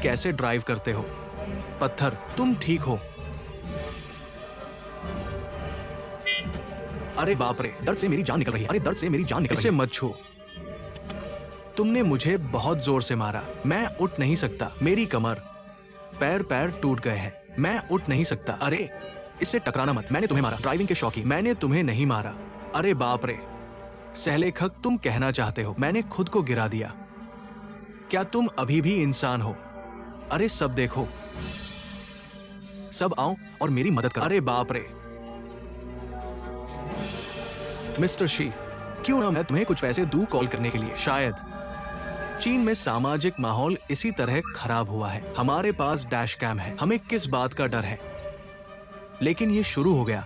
कैसे ड्राइव करते हो? पत्थर, तुम ठीक हो? अरे बाप रे, दर्द से मेरी जान निकल रही है। अरे दर्द से मेरी जान निकल रही है। इसे मत छू। तुमने मुझे बहुत जोर से मारा। मैं उठ नहीं सकता। मेरी कमर, पैर टूट गए हैं। मैं उठ नहीं सकता। अरे इससे टकराना मत। मैंने तुम्हें मारा। ड्राइविंग के शौकीन, मैंने तुम्हें नहीं मारा। अरे बाप रे, सहलेखक, तुम कहना चाहते हो मैंने खुद को गिरा दिया? क्या तुम अभी भी इंसान हो? अरे सब देखो, सब आओ और मेरी मदद करो। अरे बाप रे, मिस्टर शी, क्यों ना मैं तुम्हें कुछ पैसे दूं कॉल करने के लिए? शायद चीन में सामाजिक माहौल इसी तरह खराब हुआ है। हमारे पास डैश कैम है, हमें किस बात का डर है? लेकिन ये शुरू हो गया।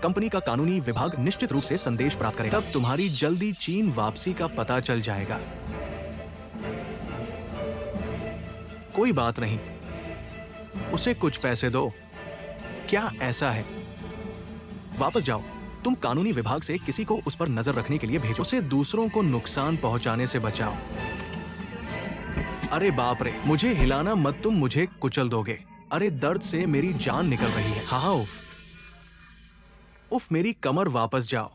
कंपनी का कानूनी विभाग निश्चित रूप से संदेश प्राप्त करेगा। तब तुम्हारी जल्दी चीन वापसी का पता चल जाएगा। कोई बात नहीं, उसे कुछ पैसे दो। क्या ऐसा है? वापस जाओ। तुम कानूनी विभाग से किसी को उस पर नजर रखने के लिए भेजो। उसे दूसरों को नुकसान पहुंचाने से बचाओ। अरे बाप रे, मुझे हिलाना मत, तुम मुझे कुचल दोगे। अरे दर्द से मेरी जान निकल रही है। हाँ उफ, उफ, मेरी कमर। वापस जाओ।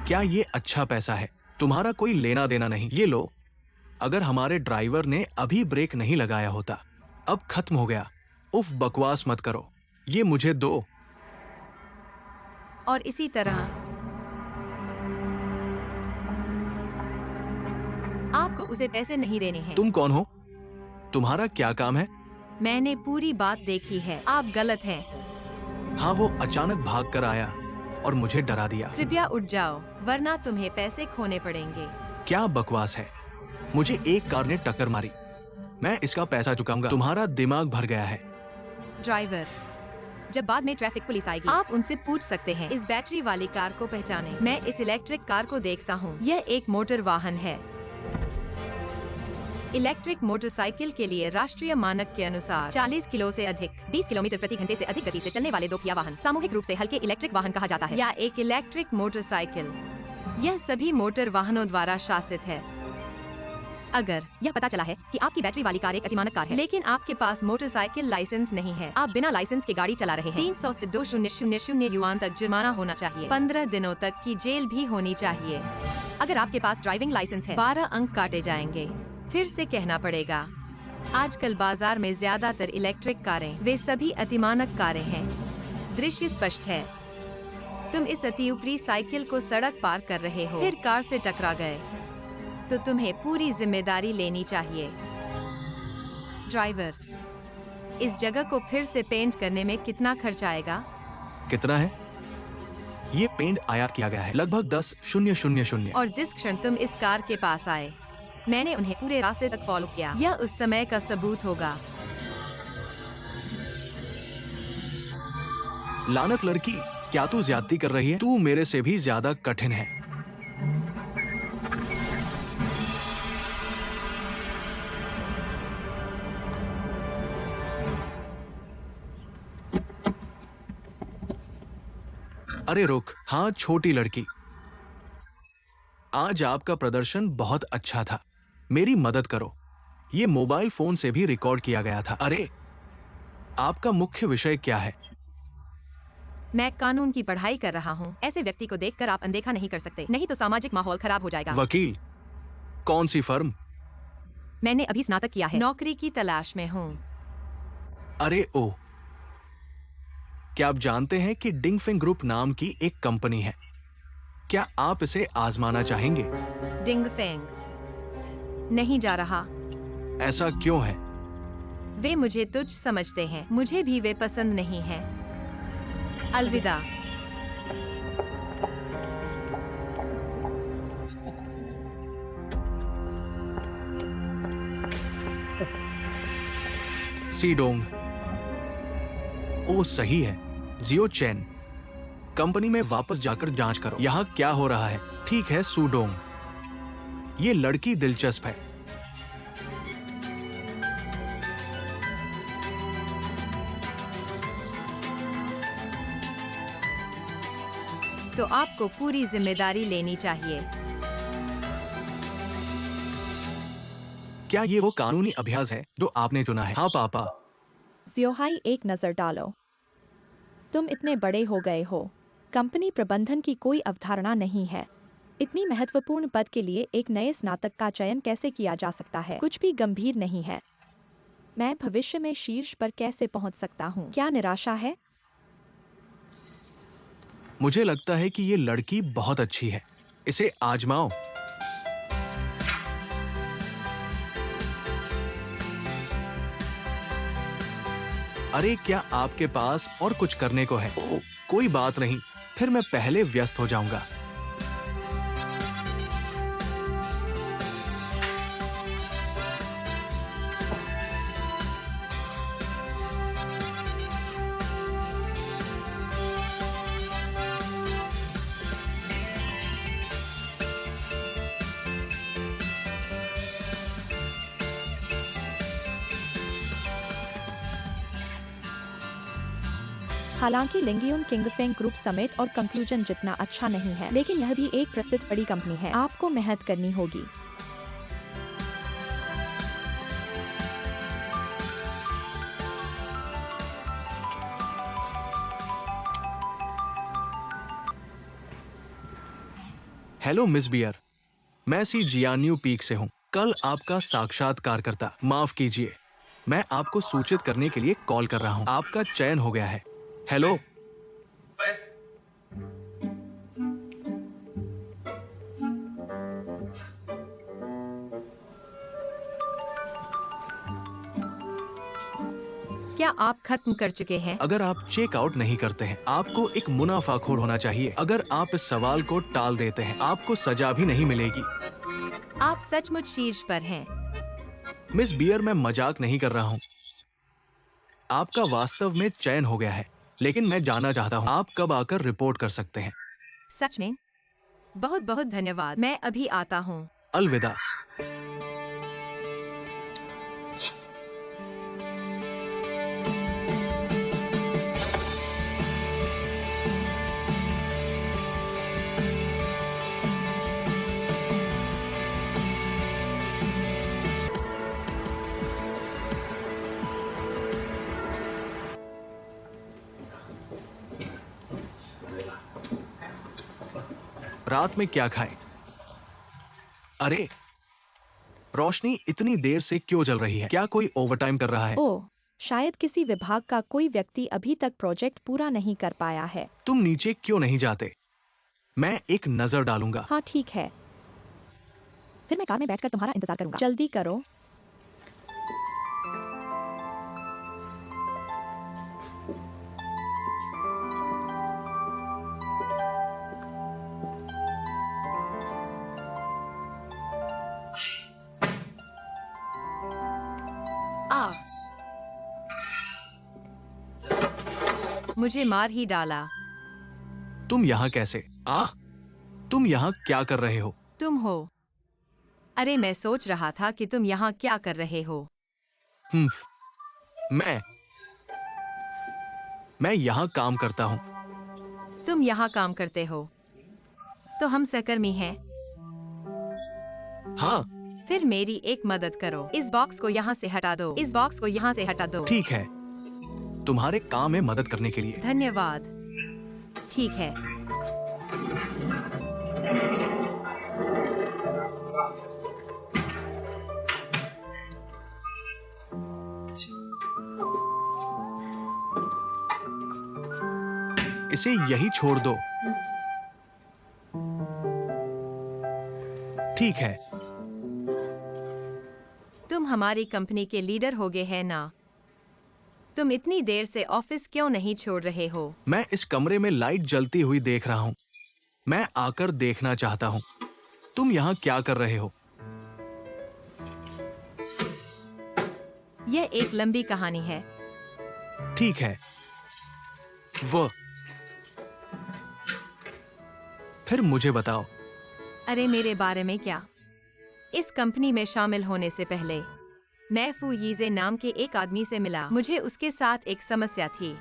क्या ये अच्छा पैसा है? तुम्हारा कोई लेना देना नहीं। ये लो। अगर हमारे ड्राइवर ने अभी ब्रेक नहीं लगाया होता, अब खत्म हो गया। उफ, बकवास मत करो। ये मुझे दो। और इसी तरह आपको उसे पैसे नहीं देने हैं। तुम कौन हो? तुम्हारा क्या काम है? मैंने पूरी बात देखी है। आप गलत हैं। हाँ, वो अचानक भाग कर आया और मुझे डरा दिया। कृपया उठ जाओ, वरना तुम्हें पैसे खोने पड़ेंगे। क्या बकवास है? मुझे एक कार ने टक्कर मारी। मैं इसका पैसा चुकाऊंगा। तुम्हारा दिमाग भर गया है। ड्राइवर, जब बाद में ट्रैफिक पुलिस आएगी, आप उनसे पूछ सकते हैं इस बैटरी वाली कार को पहचानें। मैं इस इलेक्ट्रिक कार को देखता हूँ। यह एक मोटर वाहन है। इलेक्ट्रिक मोटरसाइकिल के लिए राष्ट्रीय मानक के अनुसार 40 किलो से अधिक 20 किलोमीटर प्रति घंटे से अधिक गति से चलने वाले दो पहिया वाहन सामूहिक रूप से हल्के इलेक्ट्रिक वाहन कहा जाता है, या एक इलेक्ट्रिक मोटरसाइकिल। यह सभी मोटर वाहनों द्वारा शासित है। अगर यह पता चला है कि आपकी बैटरी वाली कार एक अतिमानक कार है, लेकिन आपके पास मोटरसाइकिल लाइसेंस नहीं है, आप बिना लाइसेंस के गाड़ी चला रहे हैं, 300 से 2000 युआन तक जुर्माना होना चाहिए। 15 दिनों तक की जेल भी होनी चाहिए। अगर आपके पास ड्राइविंग लाइसेंस है, 12 अंक काटे जाएंगे। फिर से कहना पड़ेगा, आजकल बाजार में ज्यादातर इलेक्ट्रिक कारें, वे सभी अतिमानक कारें हैं। दृश्य स्पष्ट है। तुम इस अति ऊपरी साइकिल को सड़क पार कर रहे हो, फिर कार से टकरा गए, तो तुम्हें पूरी जिम्मेदारी लेनी चाहिए। ड्राइवर, इस जगह को फिर से पेंट करने में कितना खर्च आएगा? कितना है? ये पेंट आयात किया गया है, लगभग 10,000। और जिस क्षण तुम इस कार के पास आए, मैंने उन्हें पूरे रास्ते तक फॉलो किया। यह उस समय का सबूत होगा। लानत लड़की, क्या तू ज्यादती कर रही है? तू मेरे से भी ज्यादा कठिन है। अरे रुक। हाँ छोटी लड़की, आज आपका प्रदर्शन बहुत अच्छा था। मेरी मदद करो। ये मोबाइल फोन से भी रिकॉर्ड किया गया था। अरे, आपका मुख्य विषय क्या है? मैं कानून की पढ़ाई कर रहा हूँ। ऐसे व्यक्ति को देखकर आप अनदेखा नहीं कर सकते, नहीं तो सामाजिक माहौल खराब हो जाएगा। वकील? कौन सी फर्म? मैंने अभी स्नातक किया है, नौकरी की तलाश में हूँ। अरे ओ, क्या आप जानते हैं कि डिंगफिंग ग्रुप नाम की एक कंपनी है? क्या आप इसे आजमाना चाहेंगे? डिंगफेंग नहीं जा रहा। ऐसा क्यों है? वे मुझे तुच्छ समझते हैं, मुझे भी वे पसंद नहीं है। अलविदा। सीडोंग। ओ सही है, जियो चैन। कंपनी में वापस जाकर जांच करो, यहाँ क्या हो रहा है। ठीक है सूडोंग, ये लड़की दिलचस्प है। तो आपको पूरी जिम्मेदारी लेनी चाहिए। क्या ये वो कानूनी अभ्यास है जो आपने चुना है? हाँ पापा। ज़ियोहाई, एक नज़र डालो। तुम इतने बड़े हो गए हो। कंपनी प्रबंधन की कोई अवधारणा नहीं है। इतनी महत्वपूर्ण पद के लिए एक नए स्नातक का चयन कैसे किया जा सकता है? कुछ भी गंभीर नहीं है। मैं भविष्य में शीर्ष पर कैसे पहुंच सकता हूं? क्या निराशा है? मुझे लगता है कि ये लड़की बहुत अच्छी है। इसे आजमाओ। अरे क्या आपके पास और कुछ करने को है? ओह, कोई बात नहीं, फिर मैं पहले व्यस्त हो जाऊंगा। हालांकि लिंगियुन किंगफेंग ग्रुप समिट और कंक्लूजन जितना अच्छा नहीं है, लेकिन यह भी एक प्रसिद्ध बड़ी कंपनी है। आपको मेहनत करनी होगी। हेलो मिस बियर, मैं सी जियान्यू पीक से हूँ। कल आपका साक्षात्कारकर्ता, माफ कीजिए, मैं आपको सूचित करने के लिए कॉल कर रहा हूँ। आपका चयन हो गया है। हेलो। क्या आप खत्म कर चुके हैं? अगर आप चेक आउट नहीं करते हैं, आपको एक मुनाफाखोर होना चाहिए। अगर आप इस सवाल को टाल देते हैं, आपको सजा भी नहीं मिलेगी। आप सचमुच शीर्ष पर हैं। मिस बियर, मैं मजाक नहीं कर रहा हूँ। आपका वास्तव में चयन हो गया है, लेकिन मैं जानना चाहता हूँ आप कब आकर रिपोर्ट कर सकते हैं? सच में? बहुत बहुत धन्यवाद। मैं अभी आता हूँ। अलविदा। रात में क्या खाएं? अरे, रोशनी इतनी देर से क्यों जल रही है? क्या कोई ओवरटाइम कर रहा है? ओह, शायद किसी विभाग का कोई व्यक्ति अभी तक प्रोजेक्ट पूरा नहीं कर पाया है। तुम नीचे क्यों नहीं जाते? मैं एक नजर डालूंगा। हाँ ठीक है, फिर मैं कार में बैठकर तुम्हारा इंतजार करूंगा। जल्दी करो। आ, मुझे मार ही डाला। तुम यहाँ कैसे? तुम यहाँ क्या कर रहे हो? तुम हो? अरे मैं सोच रहा था कि तुम यहाँ क्या कर रहे हो। हम्म, मैं मैं यहाँ काम करता हूँ। तुम यहाँ काम करते हो, तो हम सहकर्मी हैं। हाँ, फिर मेरी एक मदद करो। इस बॉक्स को यहाँ से हटा दो। इस बॉक्स को यहाँ से हटा दो। ठीक है, तुम्हारे काम में मदद करने के लिए। धन्यवाद। ठीक है। इसे यही छोड़ दो। ठीक है। तुम हमारी कंपनी के लीडर हो गए हैं ना? तुम इतनी देर से ऑफिस क्यों नहीं छोड़ रहे हो? मैं इस कमरे में लाइट जलती हुई देख रहा हूँ। मैं आकर देखना चाहता हूँ। तुम यहाँ क्या कर रहे हो? यह एक लंबी कहानी है। ठीक है। वो फिर मुझे बताओ। अरे मेरे बारे में क्या? इस कंपनी में शामिल होने से पहले मैं फू यीजे नाम के एक आदमी से मिला। मुझे उसके साथ एक समस्या थी।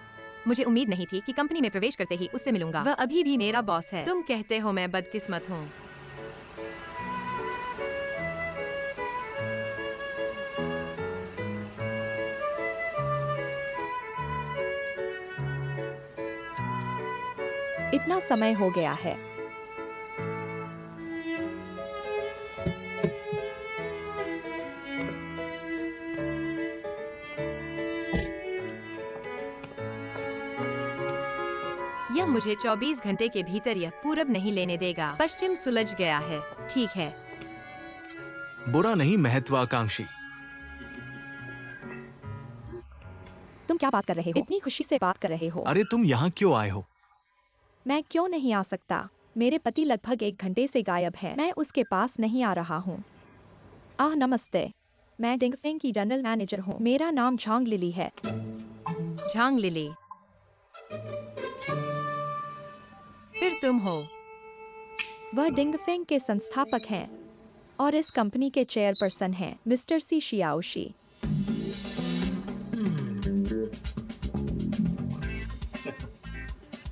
मुझे उम्मीद नहीं थी कि कंपनी में प्रवेश करते ही उससे मिलूंगा। वह अभी भी मेरा बॉस है। तुम कहते हो मैं बदकिस्मत हूँ। इतना समय हो गया है। यह मुझे 24 घंटे के भीतर यह पूरब नहीं लेने देगा। पश्चिम सुलझ गया है। ठीक है। बुरा नहीं महत्वाकांक्षी। तुम क्या बात कर रहे हो? इतनी खुशी से बात कर रहे हो। अरे तुम यहाँ क्यों आए हो? मैं क्यों नहीं आ सकता? मेरे पति लगभग 1 घंटे से गायब है। मैं उसके पास नहीं आ रहा हूँ। नमस्ते। मैं डिंगफेंग की जनरल मैनेजर हूँ। मेरा नाम झांग लिली है। झांग लिली। फिर तुम हो? वह डिंगफेंग के संस्थापक हैं और इस कंपनी के चेयरपर्सन हैं, मिस्टर सी शियाओशी।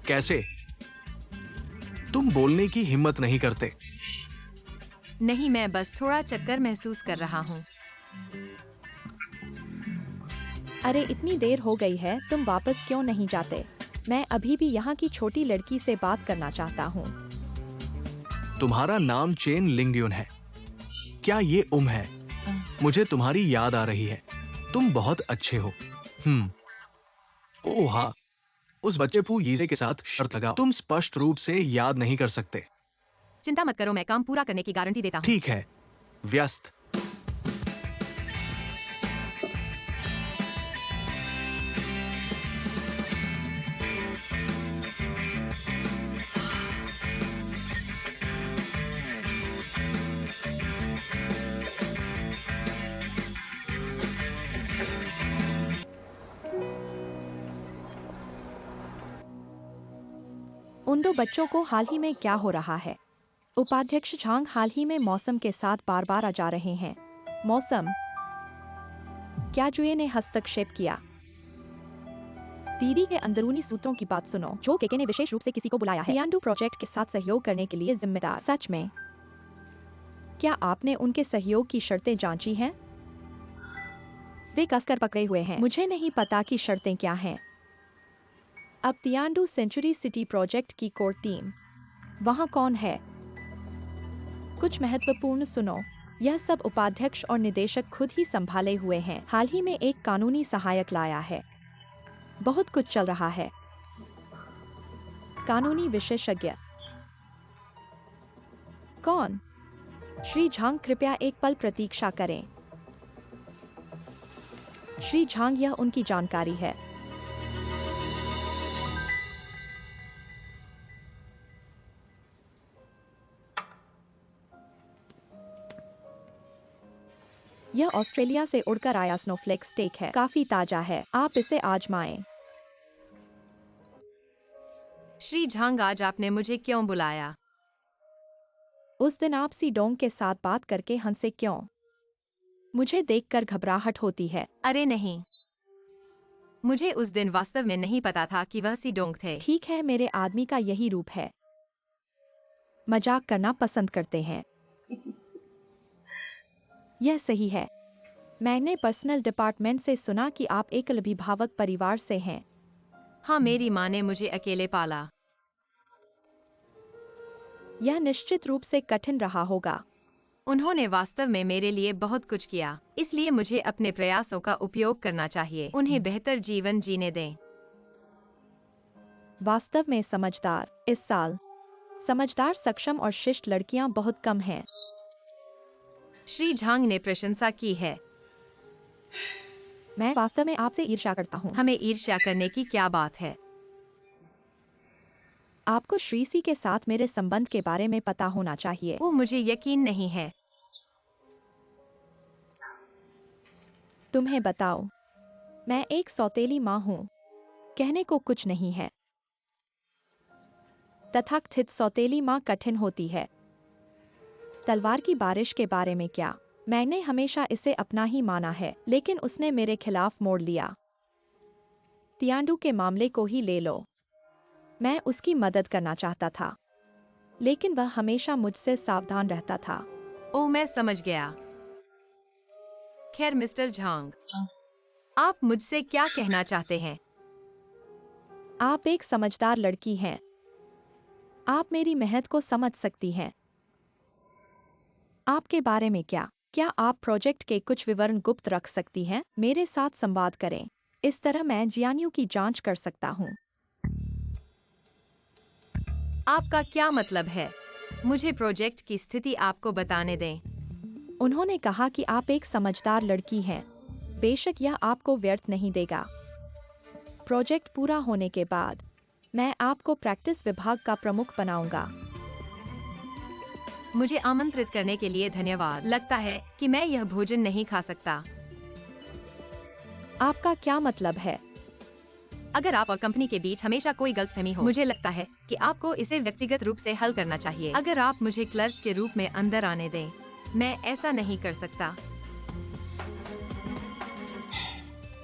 कैसे? तुम बोलने की हिम्मत नहीं करते। नहीं, मैं बस थोड़ा चक्कर महसूस कर रहा हूँ। अरे इतनी देर हो गई है, तुम वापस क्यों नहीं जाते? मैं अभी भी यहाँ की छोटी लड़की से बात करना चाहता हूँ। तुम्हारा नाम चेन लिंगयुन है। क्या ये है? मुझे तुम्हारी याद आ रही है। तुम बहुत अच्छे हो। ओह हाँ, उस बच्चे पू यीजे के साथ शर्त लगाओ। तुम स्पष्ट रूप से याद नहीं कर सकते। चिंता मत करो, मैं काम पूरा करने की गारंटी देता हूँ। ठीक है। व्यस्त। उन दो बच्चों को हाल ही में क्या हो रहा है? उपाध्यक्ष झांग हाल ही में मौसम के साथ बार बार आ जा रहे हैं। मौसम? क्या जुए ने हस्तक्षेप किया? दीदी के अंदरूनी सूत्रों की बात सुनो। जो केके ने विशेष रूप से किसी को बुलाया है तियांडू प्रोजेक्ट के साथ सहयोग करने के लिए जिम्मेदार। सच में? क्या आपने उनके सहयोग की शर्तें जांची हैं? वे कसकर पकड़े हुए हैं। मुझे नहीं पता कि शर्तें क्या हैं। अब तियांडू सेंचुरी सिटी प्रोजेक्ट की कोर टीम वहाँ कौन है? कुछ महत्वपूर्ण सुनो। यह सब उपाध्यक्ष और निदेशक खुद ही संभाले हुए हैं। हाल ही में एक कानूनी सहायक लाया है। बहुत कुछ चल रहा है। कानूनी विशेषज्ञ कौन? श्री झांग, कृपया एक पल प्रतीक्षा करें। श्री झांग, यह उनकी जानकारी है। यह ऑस्ट्रेलिया से उड़कर आया स्नोफ्लेक स्टेक है। काफी ताजा है। आप इसे आजमाएं। श्री झांग, आज आपने मुझे क्यों बुलाया? उस दिन आप सी डोंग के साथ बात करके हंसे क्यों? मुझे देखकर घबराहट होती है। अरे नहीं, मुझे उस दिन वास्तव में नहीं पता था कि वह सीडोंग थे। ठीक है, मेरे आदमी का यही रूप है। मजाक करना पसंद करते हैं। यह सही है। मैंने पर्सनल डिपार्टमेंट से सुना कि आप एक अभिभावक परिवार से हैं। हाँ, मेरी माँ ने मुझे अकेले पाला। यह निश्चित रूप से कठिन रहा होगा। उन्होंने वास्तव में मेरे लिए बहुत कुछ किया, इसलिए मुझे अपने प्रयासों का उपयोग करना चाहिए। उन्हें बेहतर जीवन जीने दें। वास्तव में समझदार। इस साल समझदार, सक्षम और शिष्ट लड़कियां बहुत कम हैं। श्री झांग ने प्रशंसा की है। मैं वास्तव में आपसे ईर्ष्या करता हूँ। हमें ईर्ष्या करने की क्या बात है? आपको श्री सी के साथ मेरे संबंध के बारे में पता होना चाहिए। वो मुझे यकीन नहीं है। तुम्हें बताओ, मैं एक सौतेली माँ हूँ। कहने को कुछ नहीं है। तथाकथित सौतेली माँ कठिन होती है। तलवार की बारिश के बारे में क्या? मैंने हमेशा इसे अपना ही माना है, लेकिन उसने मेरे खिलाफ मोड़ लिया। तियांडू के मामले को ही ले लो। मैं उसकी मदद करना चाहता था, लेकिन वह हमेशा मुझसे सावधान रहता था। ओ, मैं समझ गया। खैर मिस्टर झांग, आप मुझसे क्या कहना चाहते हैं? आप एक समझदार लड़की हैं। आप मेरी मेहनत को समझ सकती हैं। आपके बारे में क्या? क्या आप प्रोजेक्ट के कुछ विवरण गुप्त रख सकती हैं? मेरे साथ संवाद करें। इस तरह मैं जियानियों की जांच कर सकता हूँ। आपका क्या मतलब है? मुझे प्रोजेक्ट की स्थिति आपको बताने दें। उन्होंने कहा कि आप एक समझदार लड़की हैं। बेशक यह आपको व्यर्थ नहीं देगा। प्रोजेक्ट पूरा होने के बाद मैं आपको प्रैक्टिस विभाग का प्रमुख बनाऊंगा। मुझे आमंत्रित करने के लिए धन्यवाद। लगता है कि मैं यह भोजन नहीं खा सकता। आपका क्या मतलब है? अगर आप और कंपनी के बीच हमेशा कोई गलतफहमी हो, मुझे लगता है कि आपको इसे व्यक्तिगत रूप से हल करना चाहिए। अगर आप मुझे क्लर्क के रूप में अंदर आने दें, मैं ऐसा नहीं कर सकता।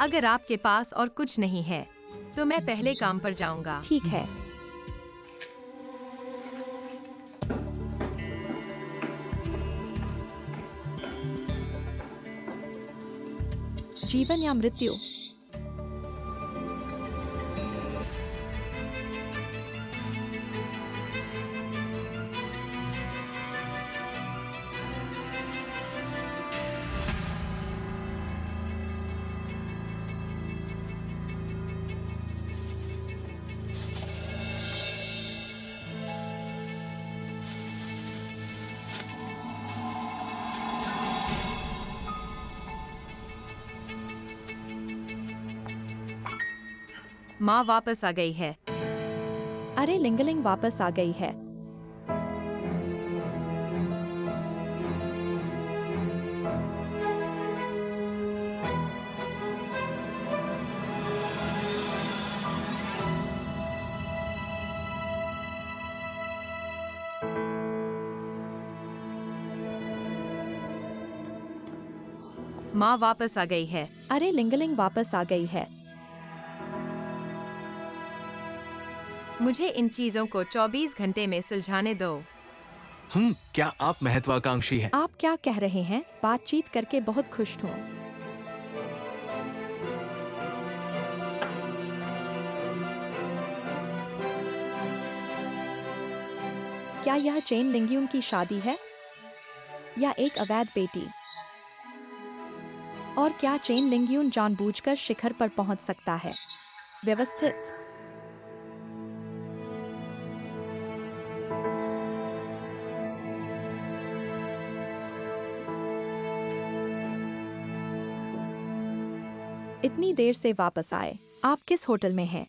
अगर आपके पास और कुछ नहीं है, तो मैं पहले काम पर जाऊंगा। ठीक है। जीवन या मृत्यु? माँ वापस आ गई है। अरे लिंगलिंग वापस आ गई है। माँ वापस आ गई है। अरे लिंगलिंग वापस आ गई है। मुझे इन चीजों को 24 घंटे में सुलझाने दो। क्या आप महत्वाकांक्षी हैं? आप क्या कह रहे हैं? बातचीत करके बहुत खुश हूँ। क्या यह चेन लिंगयुन की शादी है या एक अवैध बेटी? और क्या चेन लिंगयुन जानबूझकर शिखर पर पहुंच सकता है? व्यवस्थित। इतनी देर से वापस आए। आप किस होटल में हैं?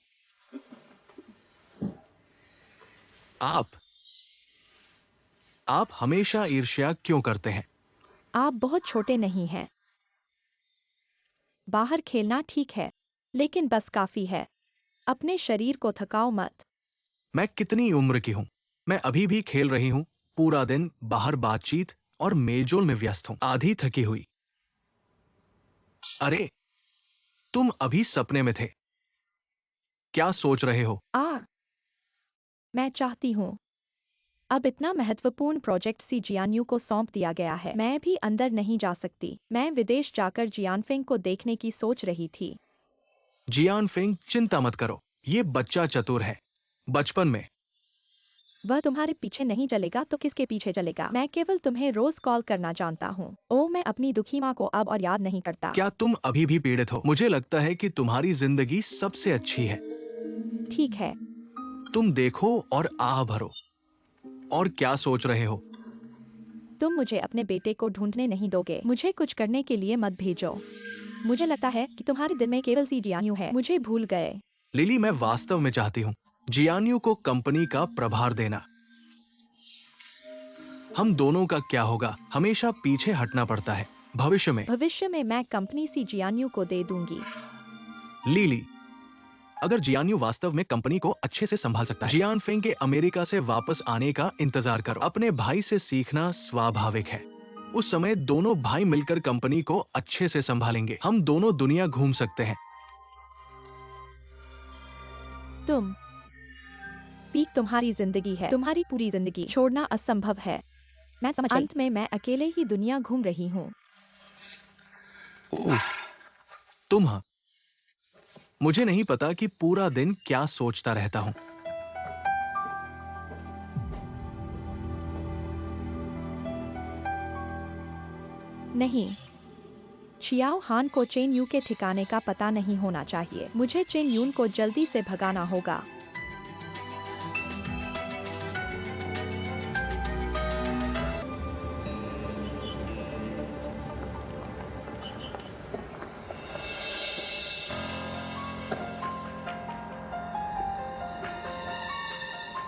आप हमेशा ईर्ष्या क्यों करते हैं? आप बहुत छोटे नहीं हैं। बाहर खेलना ठीक है, लेकिन बस काफी है। अपने शरीर को थकाओ मत। मैं कितनी उम्र की हूँ? मैं अभी भी खेल रही हूँ। पूरा दिन बाहर बातचीत और मेलजोल में व्यस्त हूँ। आधी थकी हुई। अरे, तुम अभी सपने में थे। क्या सोच रहे हो? मैं चाहती हूँ। अब इतना महत्वपूर्ण प्रोजेक्ट सी जियान्यू को सौंप दिया गया है। मैं भी अंदर नहीं जा सकती। मैं विदेश जाकर जियानफेंग को देखने की सोच रही थी। जियान फिंग, चिंता मत करो। ये बच्चा चतुर है। बचपन में वह तुम्हारे पीछे नहीं चलेगा तो किसके पीछे चलेगा? मैं केवल तुम्हें रोज कॉल करना जानता हूँ। ओ, मैं अपनी दुखी माँ को अब और याद नहीं करता। क्या तुम अभी भी पीड़ित हो? मुझे लगता है कि तुम्हारी जिंदगी सबसे अच्छी है। ठीक है। तुम देखो और आह भरो। और क्या सोच रहे हो? तुम मुझे अपने बेटे को ढूंढने नहीं दोगे। मुझे कुछ करने के लिए मत भेजो। मुझे लगता है कि तुम्हारे दिल में केवल सी जियान्यू है। मुझे भूल गए। लिली, मैं वास्तव में चाहती हूँ जियान्यू को कंपनी का प्रभार देना। हम दोनों का क्या होगा? हमेशा पीछे हटना पड़ता है। भविष्य में मैं कंपनी सी जियान्यू को दे दूंगी। लिली, अगर जियान्यू वास्तव में कंपनी को अच्छे से संभाल सकता है, जियान फेंग के अमेरिका से वापस आने का इंतजार करो। अपने भाई से सीखना स्वाभाविक है। उस समय दोनों भाई मिलकर कंपनी को अच्छे से संभालेंगे। हम दोनों दुनिया घूम सकते हैं। तुम पीक तुम्हारी जिंदगी है। तुम्हारी पूरी जिंदगी छोड़ना असंभव है। मैं समझ गई। अंत में मैं अकेले ही दुनिया घूम रही हूँ। तुम हाँ, मुझे नहीं पता कि पूरा दिन क्या सोचता रहता हूँ। नहीं, चियाओ हान को चेन यू के ठिकाने का पता नहीं होना चाहिए। मुझे चेन यून को जल्दी से भगाना होगा।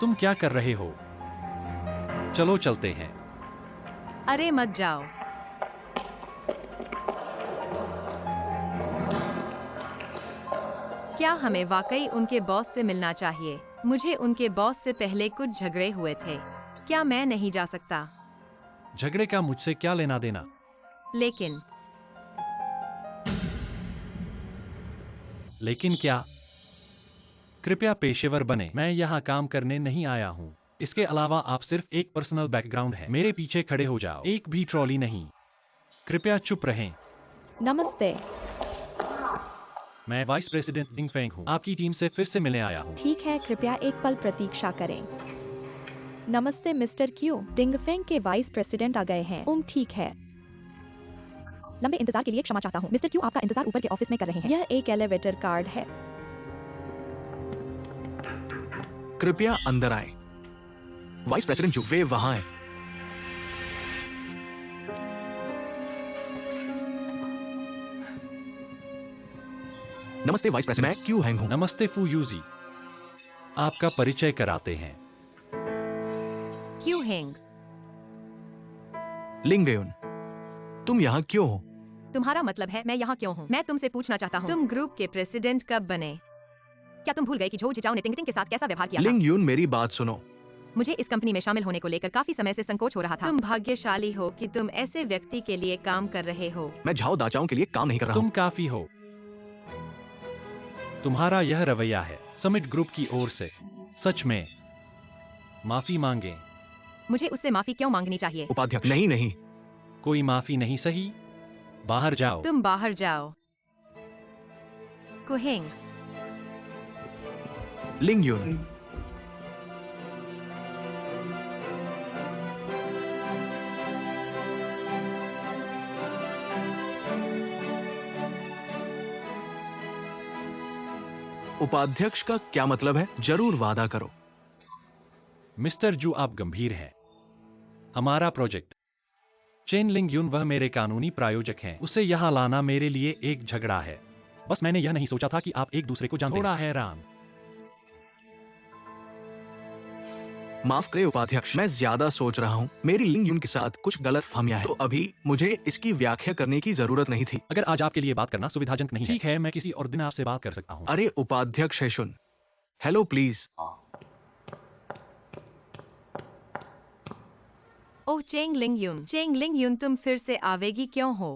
तुम क्या कर रहे हो? चलो चलते हैं। अरे मत जाओ। क्या हमें वाकई उनके बॉस से मिलना चाहिए? मुझे उनके बॉस से पहले कुछ झगड़े हुए थे। क्या मैं नहीं जा सकता? झगड़े का मुझसे क्या लेना देना? लेकिन क्या? कृपया पेशेवर बने। मैं यहाँ काम करने नहीं आया हूँ। इसके अलावा आप सिर्फ एक पर्सनल बैकग्राउंड है। मेरे पीछे खड़े हो जाओ। एक भी ट्रॉली नहीं। कृपया चुप रहें। नमस्ते। मैं वाइस प्रेसिडेंट डिंग फेंग हूँ। आपकी टीम से फिर से मिलने आया हूँ। ठीक है, कृपया एक पल प्रतीक्षा करें। नमस्ते मिस्टर क्यू। डिंगफेंग के वाइस प्रेसिडेंट आ गए हैं। ठीक है। लंबे इंतजार के लिए क्षमा चाहता हूँ। मिस्टर क्यू आपका इंतजार ऊपर के ऑफिस में कर रहे हैं। यह एक एलिवेटर कार्ड है। कृपया अंदर आए। वाइस प्रेसिडेंट जू, वे वहां हैं। नमस्ते वाइस प्रेसिडेंट, मैं क्यू हैंग हूं। नमस्ते फू यूजी। आपका परिचय कराते हैं। क्यों हेंग? लिंग गेयुन, तुम यहाँ क्यों हो? तुम्हारा मतलब है मैं यहाँ क्यों हूँ? मैं तुमसे पूछना चाहता हूँ, तुम ग्रुप के प्रेसिडेंट कब बने? क्या तुम भूल गए कि झो जिचाओ ने टिंग के साथ कैसा व्यवहार किया था? लिंग यून, मेरी बात सुनो। मुझे इस कंपनी में शामिल होने को लेकर काफी समय से संकोच हो रहा था। तुम भाग्यशाली हो कि तुम ऐसे व्यक्ति के लिए काम कर रहे हो। मैं झाओ दाचाओं के लिए काम नहीं कर रहा तुम हूँ। काफी हो। तुम्हारा यह रवैया है समिट ग्रुप की ओर से। सच में माफी मांगे। मुझे उससे माफी क्यों मांगनी चाहिए? उपाध्यक्ष, नहीं नहीं। कोई माफी नहीं सही। बाहर जाओ। तुम बाहर जाओ। कुहेंग, लिंग यून, उपाध्यक्ष का क्या मतलब है? जरूर वादा करो। मिस्टर जू आप गंभीर हैं। हमारा प्रोजेक्ट चेन लिंग यून, वह मेरे कानूनी प्रायोजक हैं। उसे यहाँ लाना मेरे लिए एक झगड़ा है। बस मैंने यह नहीं सोचा था कि आप एक दूसरे को जानते हैं। थोड़ा हैरान। माफ करे उपाध्यक्ष, मैं ज्यादा सोच रहा हूँ। मेरी लिंग यून के साथ कुछ गलतफहमियां हैं, तो अभी मुझे इसकी व्याख्या करने की जरूरत नहीं थी। अगर आज आपके लिए बात करना सुविधाजनक नहीं है, ठीक है, मैं किसी और दिन आपसे बात कर सकता हूँ। अरे उपाध्यक्ष हेशुन, हेलो प्लीज। ओह चेंग लिंग यून, तुम फिर से आवेगी क्यों हो?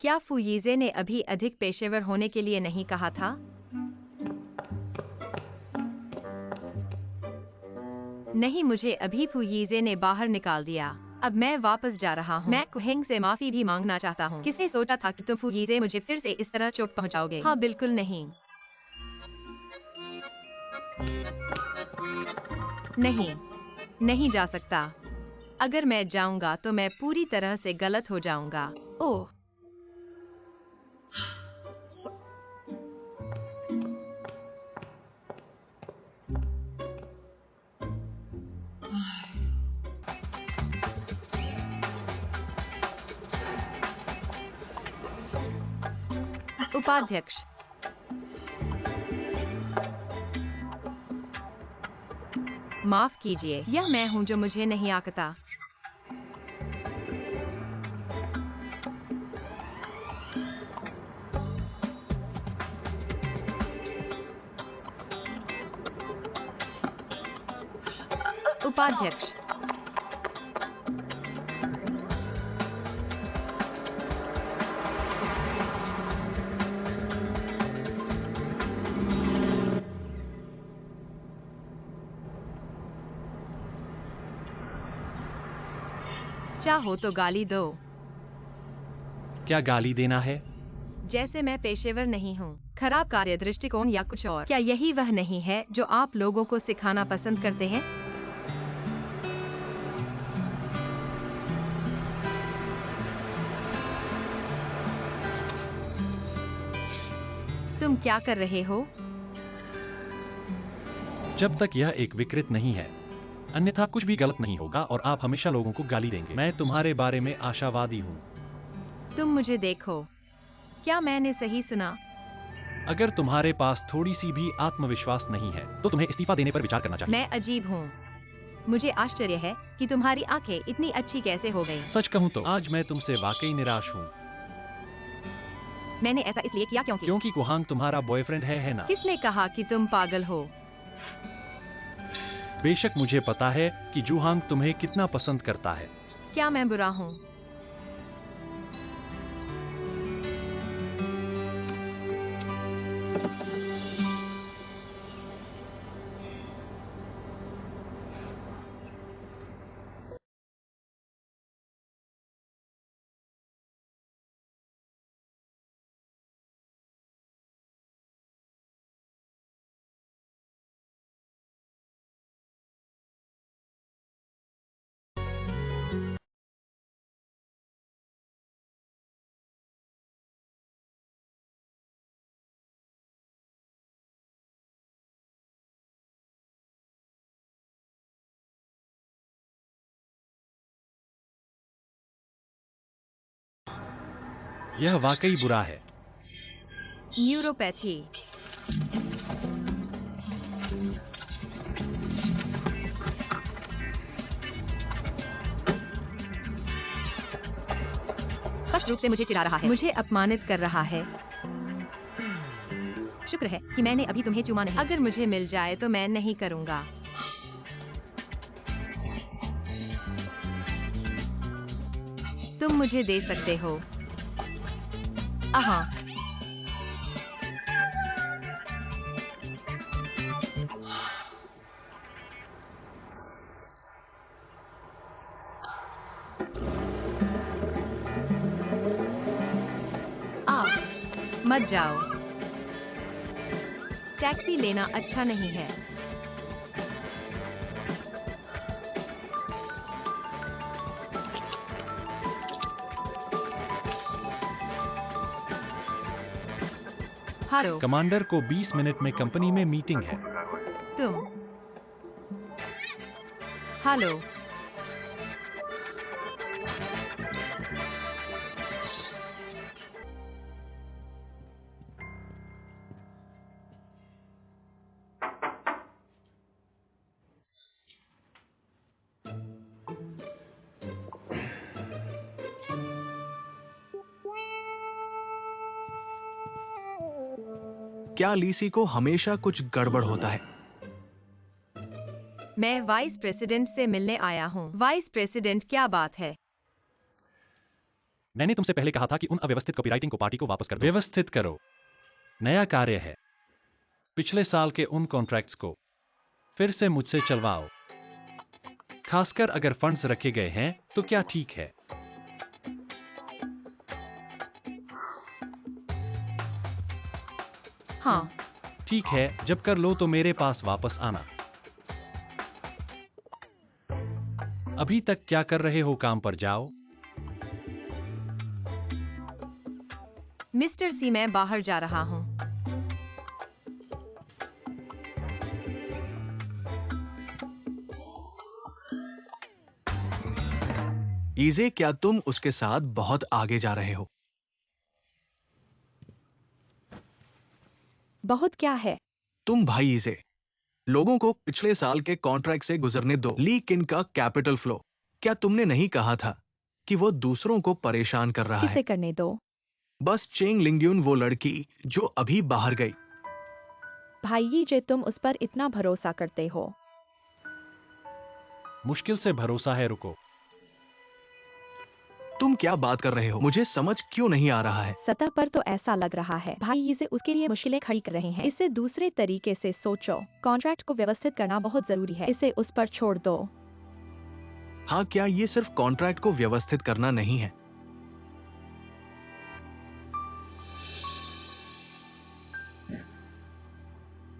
क्या फुयीजे ने अभी अधिक पेशेवर होने के लिए नहीं कहा था? नहीं, मुझे अभी फुयीजे ने बाहर निकाल दिया। अब मैं वापस जा रहा हूँ। मैं कुहेंग से माफी भी मांगना चाहता हूँ। किसने सोचा था कि तुम फुयीजे मुझे फिर से इस तरह चोट पहुँचाओगे? हाँ बिल्कुल नहीं। नहीं, नहीं जा सकता। अगर मैं जाऊंगा तो मैं पूरी तरह से गलत हो जाऊंगा। ओह, उपाध्यक्ष, माफ कीजिए, यह मैं हूं जो मुझे नहीं आकता। उपाध्यक्ष, चाहो तो गाली दो। क्या गाली देना है? जैसे मैं पेशेवर नहीं हूँ, खराब कार्य दृष्टिकोण या कुछ और। क्या यही वह नहीं है जो आप लोगों को सिखाना पसंद करते हैं? तुम क्या कर रहे हो? जब तक यह एक विकृत नहीं है, अन्यथा कुछ भी गलत नहीं होगा और आप हमेशा लोगों को गाली देंगे। मैं तुम्हारे बारे में आशावादी हूँ। तुम मुझे देखो। क्या मैंने सही सुना? अगर तुम्हारे पास थोड़ी सी भी आत्मविश्वास नहीं है तो तुम्हें इस्तीफा देने पर विचार करना चाहिए। मैं अजीब हूँ। मुझे आश्चर्य है कि तुम्हारी आंखें इतनी अच्छी कैसे हो गईं। सच कहूँ तो आज मैं तुमसे वाकई निराश हूँ। मैंने ऐसा इसलिए किया क्योंकि कुहांग तुम्हारा बॉयफ्रेंड है ना? किसने कहा कि तुम पागल हो? बेशक मुझे पता है कि जूहांग तुम्हें कितना पसंद करता है। क्या मैं बुरा हूँ? यह वाकई बुरा है। न्यूरोपैथी। स्पष्ट रूप से मुझे चिढ़ा रहा है। मुझे अपमानित कर रहा है। शुक्र है कि मैंने अभी तुम्हें चूमा नहीं। अगर मुझे मिल जाए तो मैं नहीं करूंगा। तुम मुझे दे सकते हो। आहा। मत जाओ। टैक्सी लेना अच्छा नहीं है। हेलो। कमांडर को 20 मिनट में कंपनी में मीटिंग है। तुम। हेलो। क्या लीसी को हमेशा कुछ गड़बड़ होता है? मैं वाइस प्रेसिडेंट से मिलने आया हूँ। वाइस प्रेसिडेंट, क्या बात है? मैंने तुमसे पहले कहा था कि उन अव्यवस्थित कॉपीराइटिंग को पार्टी को वापस कर दो। व्यवस्थित करो। नया कार्य है। पिछले साल के उन कॉन्ट्रैक्ट्स को फिर से मुझसे चलवाओ। खासकर अगर फंड्स रखे गए हैं तो क्या ठीक है? हाँ। ठीक है, जब कर लो तो मेरे पास वापस आना। अभी तक क्या कर रहे हो? काम पर जाओ। मिस्टर सी, मैं बाहर जा रहा हूँ। ईजे, क्या तुम उसके साथ बहुत आगे जा रहे हो? बहुत क्या है? तुम भाई ईजे, लोगों को पिछले साल के कॉन्ट्रैक्ट से गुजरने दो। ली किन का कैपिटल फ्लो, क्या तुमने नहीं कहा था कि वो दूसरों को परेशान कर रहा इसे है? करने दो। बस चेंग लिंग्यून, वो लड़की जो अभी बाहर गई। भाई जे, तुम उस पर इतना भरोसा करते हो? मुश्किल से भरोसा है। रुको। तुम क्या बात कर रहे हो? मुझे समझ क्यों नहीं आ रहा है? सतह पर तो ऐसा लग रहा है भाई इसे उसके लिए मुश्किलें खड़ी कर रहे हैं। इसे दूसरे तरीके से सोचो। कॉन्ट्रैक्ट को व्यवस्थित करना बहुत जरूरी है। इसे उस पर छोड़ दो। हाँ, क्या ये सिर्फ कॉन्ट्रैक्ट को व्यवस्थित करना नहीं है?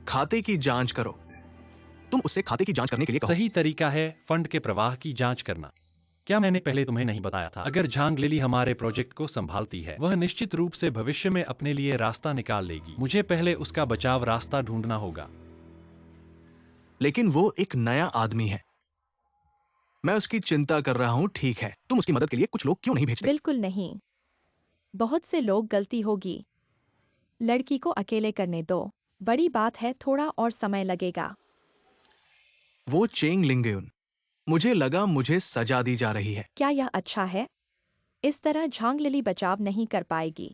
खाते की जांच करो। तुम उससे खाते की जांच करने के लिए कहो। सही तरीका है फंड के प्रवाह की जांच करना। क्या मैंने पहले तुम्हें नहीं बताया था? अगर झांग लिली हमारे प्रोजेक्ट को संभालती है, वह निश्चित रूप से भविष्य में अपने लिए रास्ता निकाल लेगी। मुझे पहले उसका बचाव रास्ता ढूंढना होगा। लेकिन वो एक नया आदमी है। मैं उसकी चिंता कर रहा हूँ। ठीक है, तुम उसकी मदद के लिए कुछ लोग क्यों नहीं भेजते? बिल्कुल नहीं। बहुत से लोग गलती होगी। लड़की को अकेले करने दो। बड़ी बात है, थोड़ा और समय लगेगा। वो चेंग लिंगयुन। मुझे लगा मुझे सजा दी जा रही है। क्या यह अच्छा है? इस तरह झांग लिली बचाव नहीं कर पाएगी।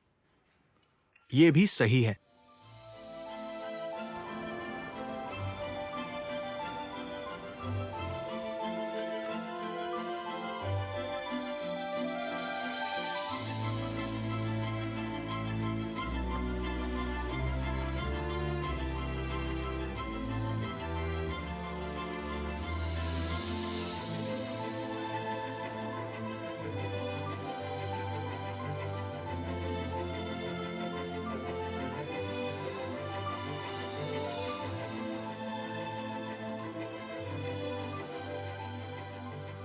ये भी सही है।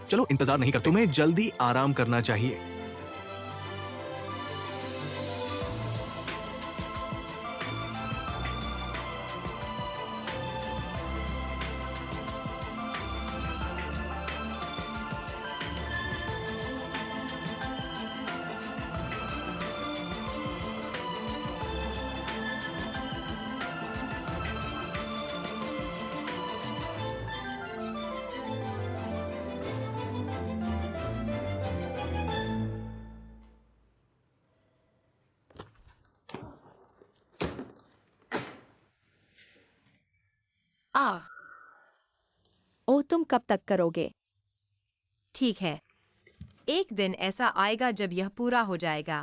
चलो इंतजार नहीं करते। तुम्हें जल्दी आराम करना चाहिए। ओह, तुम कब तक करोगे? ठीक है, एक दिन ऐसा आएगा जब यह पूरा हो जाएगा।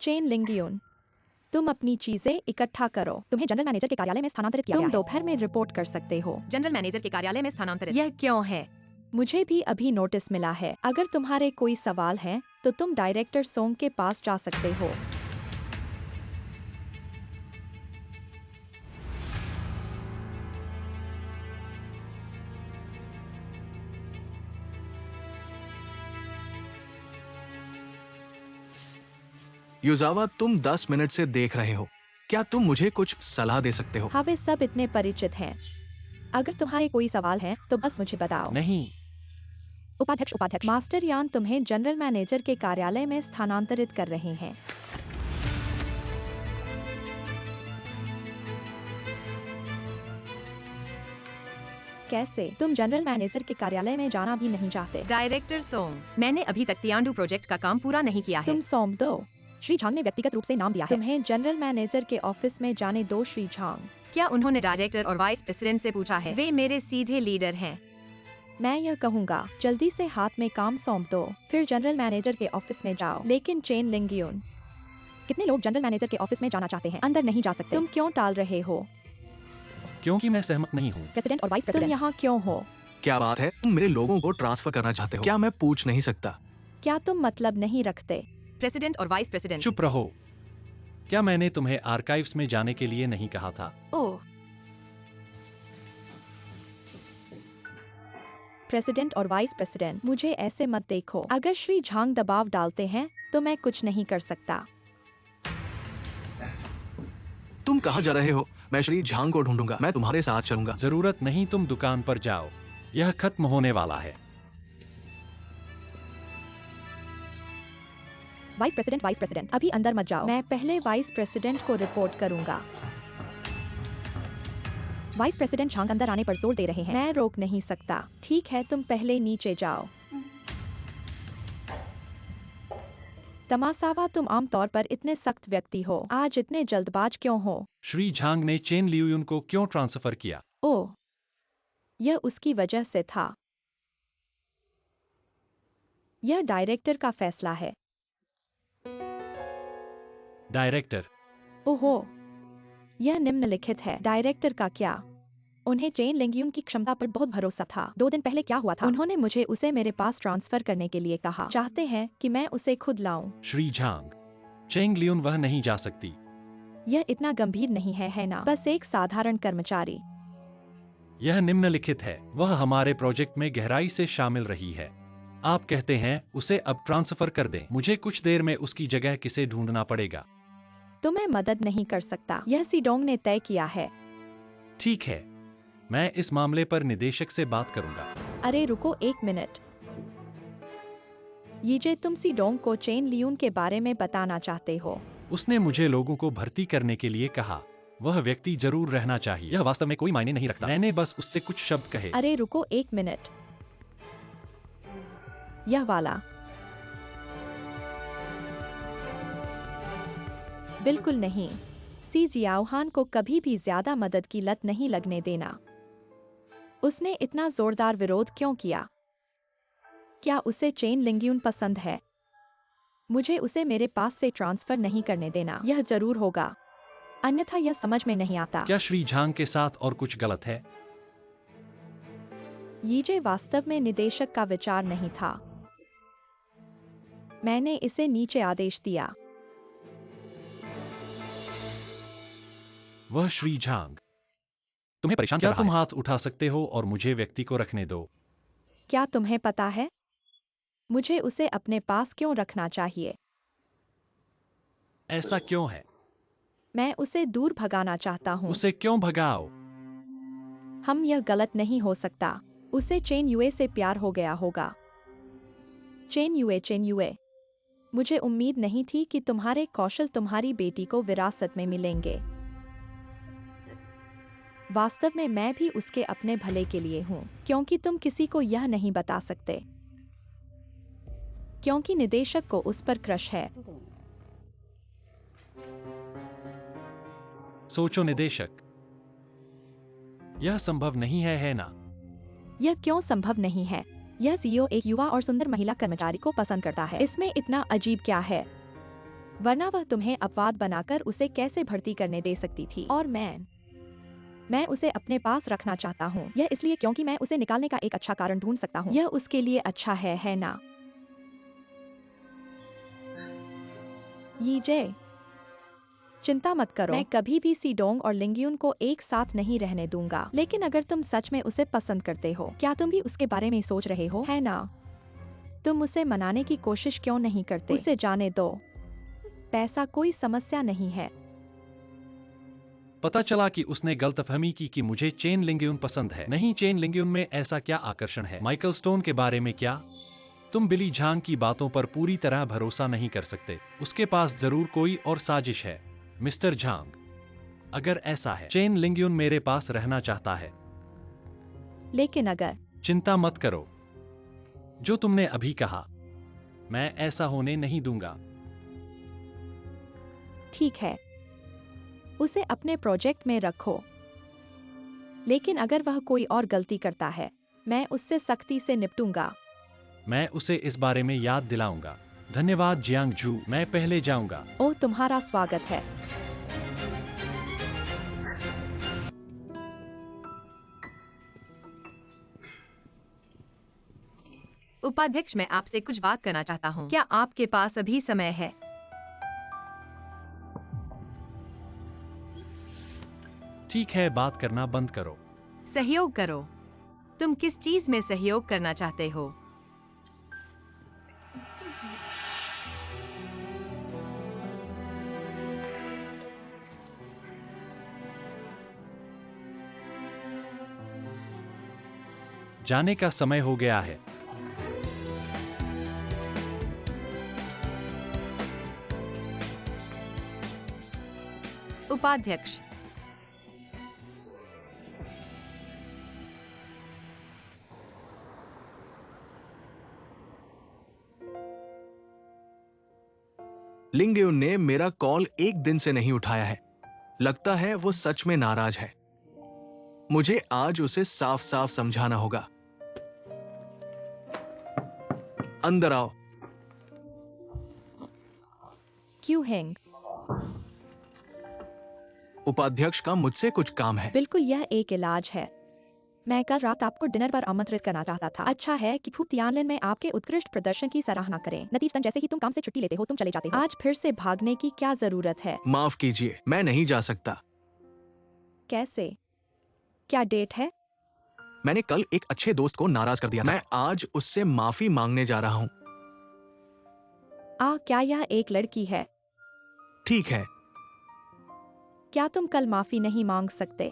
चेन लिंगयुन, तुम अपनी चीजें इकट्ठा करो। तुम्हें जनरल मैनेजर के कार्यालय में स्थानांतरित किया गया है। तुम दोपहर में रिपोर्ट कर सकते हो। जनरल मैनेजर के कार्यालय में स्थानांतरित। यह क्यों है? मुझे भी अभी नोटिस मिला है। अगर तुम्हारे कोई सवाल हैं, तो तुम डायरेक्टर सोंग के पास जा सकते हो। युजावा, तुम 10 मिनट से देख रहे हो। क्या तुम मुझे कुछ सलाह दे सकते हो? हाँ, वे सब इतने परिचित हैं। अगर तुम्हारे कोई सवाल हैं, तो बस मुझे बताओ। नहीं, उपाध्यक्ष मास्टर यान तुम्हें जनरल मैनेजर के कार्यालय में स्थानांतरित कर रहे हैं। कैसे? तुम जनरल मैनेजर के कार्यालय में जाना भी नहीं चाहते? डायरेक्टर सोंग, मैंने अभी तक तियांडू प्रोजेक्ट का काम पूरा नहीं किया है। तुम सौंप दो। श्री झांग ने व्यक्तिगत रूप से नाम दिया है। तुम्हें जनरल मैनेजर के ऑफिस में जाने दो, श्री झांग। क्या उन्होंने डायरेक्टर और वाइस प्रेसिडेंट से पूछा है? वे मेरे सीधे लीडर हैं। मैं यह कहूँगा, जल्दी से हाथ में काम सौंप दो, फिर जनरल मैनेजर के ऑफिस में जाओ। लेकिन चेन लिंगयुन, कितने लोग जनरल मैनेजर के ऑफिस में जाना चाहते हैं? अंदर नहीं जा सकते। तुम क्यों टाल रहे हो? क्योंकि मैं सहमत नहीं हूँ। प्रेसिडेंट और वाइस प्रेसिडेंट, तुम यहाँ क्यों हो? क्या बात है? तुम मेरे लोगों को ट्रांसफर करना चाहते हो? क्या मैं पूछ नहीं सकता? क्या तुम मतलब नहीं रखते? प्रेसिडेंट और वाइस प्रेसिडेंट। चुप रहो। क्या मैंने तुम्हें आर्काइव्स में जाने के लिए नहीं कहा था? ओह, प्रेसिडेंट और वाइस प्रेसिडेंट, मुझे ऐसे मत देखो। अगर श्री झांग दबाव डालते हैं, तो मैं कुछ नहीं कर सकता। तुम कहाँ जा रहे हो? मैं श्री झांग को ढूंढूंगा। मैं तुम्हारे साथ चलूंगा। जरूरत नहीं, तुम दुकान पर जाओ। यह खत्म होने वाला है। वाइस प्रेसिडेंट, अभी अंदर मत जाओ। मैं पहले वाइस प्रेसिडेंट को रिपोर्ट करूंगा। वाइस प्रेसिडेंट झांग अंदर आने पर जोर दे रहे हैं। मैं रोक नहीं सकता। ठीक है, तुम पहले नीचे जाओ। तमासावा, तुम आमतौर पर इतने सख्त व्यक्ति हो, आज इतने जल्दबाज क्यों हो? श्री झांग ने चेन लियुन को क्यों ट्रांसफर किया? ओह, यह उसकी वजह से था। यह डायरेक्टर का फैसला है। डायरेक्टर? ओहो, यह निम्नलिखित है। डायरेक्टर का क्या? उन्हें चेन लिंगयुन की क्षमता पर बहुत भरोसा था। 2 दिन पहले क्या हुआ था? उन्होंने मुझे उसे मेरे पास ट्रांसफर करने के लिए कहा। चाहते हैं कि मैं उसे खुद लाऊं। श्री झांग, चेंग लियुन वह नहीं जा सकती। यह इतना गंभीर नहीं है ना? बस एक साधारण कर्मचारी। यह निम्नलिखित है, वह हमारे प्रोजेक्ट में गहराई से शामिल रही है। आप कहते हैं उसे अब ट्रांसफर कर दें। मुझे कुछ देर में उसकी जगह किसे ढूंढना पड़ेगा। तुम्हें मदद नहीं कर सकता, यह सीडोंग ने तय किया है। ठीक है, मैं इस मामले पर निदेशक से बात करूंगा। अरे रुको एक मिनट। यीजे, तुम सीडोंग को चेन लियून के बारे में बताना चाहते हो? उसने मुझे लोगों को भर्ती करने के लिए कहा। वह व्यक्ति जरूर रहना चाहिए। यह वास्तव में कोई मायने नहीं रखता। मैंने बस उससे कुछ शब्द कहे। अरे रुको एक मिनट। यह वाला। बिल्कुल नहीं। सी जियाओहान को कभी भी ज्यादा मदद की लत नहीं लगने देना। उसने इतना जोरदार विरोध क्यों किया? क्या उसे चेन लिंग्यून पसंद है? मुझे उसे मेरे पास से ट्रांसफर नहीं करने देना। यह जरूर होगा, अन्यथा यह समझ में नहीं आता। क्या श्री झांग के साथ और कुछ गलत है? यीजे, वास्तव में निदेशक का विचार नहीं था। मैंने इसे नीचे आदेश दिया। वह श्री झांग तुम्हें परेशान कर रहा है? क्या तुम हाथ उठा सकते हो और मुझे व्यक्ति को रखने दो? क्या तुम्हें पता है मुझे उसे अपने पास क्यों रखना चाहिए? ऐसा क्यों है? मैं उसे दूर भगाना चाहता हूँ। उसे क्यों भगाओ? हम यह गलत नहीं हो सकता। उसे चेन युए से प्यार हो गया होगा। चेन युए, मुझे उम्मीद नहीं थी कि तुम्हारे कौशल तुम्हारी बेटी को विरासत में मिलेंगे। वास्तव में मैं भी उसके अपने भले के लिए हूँ, क्योंकि तुम किसी को यह नहीं बता सकते, क्योंकि निदेशक को उस पर क्रश है। सोचो निदेशक, यह संभव नहीं है ना? यह क्यों संभव नहीं है? यह सीईओ एक युवा और सुंदर महिला कर्मचारी को पसंद करता है। इसमें इतना अजीब क्या है? वरना वह तुम्हें अपवाद बनाकर उसे कैसे भर्ती करने दे सकती थी? और मैं उसे अपने पास रखना चाहता हूँ। यह इसलिए क्योंकि मैं उसे निकालने का एक अच्छा कारण ढूंढ सकता हूँ। यह उसके लिए अच्छा है ना? यीजे, चिंता मत करो, मैं कभी भी सीडोंग और लिंग्यून को एक साथ नहीं रहने दूंगा। लेकिन अगर तुम सच में उसे पसंद करते हो, क्या तुम भी उसके बारे में सोच रहे हो, है ना? तुम उसे मनाने की कोशिश क्यों नहीं करते? उसे जाने दो, पैसा कोई समस्या नहीं है। पता चला कि उसने गलतफहमी की कि मुझे चेन लिंग्यून पसंद है। नहीं, चेन लिंग्यून में ऐसा क्या आकर्षण है? माइकल स्टोन के बारे में क्या? तुम बिली झांग की बातों पर पूरी तरह भरोसा नहीं कर सकते। उसके पास जरूर कोई और साजिश है। मिस्टर झांग, अगर ऐसा है, चेन लिंग्यून मेरे पास रहना चाहता है। लेकिन अगर... चिंता मत करो, जो तुमने अभी कहा, मैं ऐसा होने नहीं दूंगा। ठीक है, उसे अपने प्रोजेक्ट में रखो। लेकिन अगर वह कोई और गलती करता है, मैं उससे सख्ती से निपटूंगा। मैं उसे इस बारे में याद दिलाऊंगा। धन्यवाद जियांग जू, मैं पहले जाऊंगा। ओह, तुम्हारा स्वागत है। उपाध्यक्ष, मैं आपसे कुछ बात करना चाहता हूँ। क्या आपके पास अभी समय है? ठीक है, बात करना बंद करो। सहयोग करो। तुम किस चीज में सहयोग करना चाहते हो? जाने का समय हो गया है। उपाध्यक्ष, लिंग्यून ने मेरा कॉल एक दिन से नहीं उठाया है। लगता है वो सच में नाराज है। मुझे आज उसे साफ साफ समझाना होगा। अंदर आओ। क्यों हेंग? उपाध्यक्ष का मुझसे कुछ काम है। बिल्कुल, यह एक इलाज है। मैं कल रात आपको डिनर पर आमंत्रित करना चाहता था। अच्छा है कि फू तियानलिन में आपके उत्कृष्ट प्रदर्शन की सराहना करें। नतीजतन जैसे ही तुम काम से छुट्टी लेते हो तुम चले जाते हो। आज फिर से भागने की क्या जरूरत है? माफ कीजिए, मैं नहीं जा सकता। कैसे? क्या डेट है? मैंने कल एक अच्छे दोस्त को नाराज कर दिया था। मैं आज उससे माफी मांगने जा रहा हूँ। क्या यह एक लड़की है? ठीक है। क्या तुम कल माफी नहीं मांग सकते?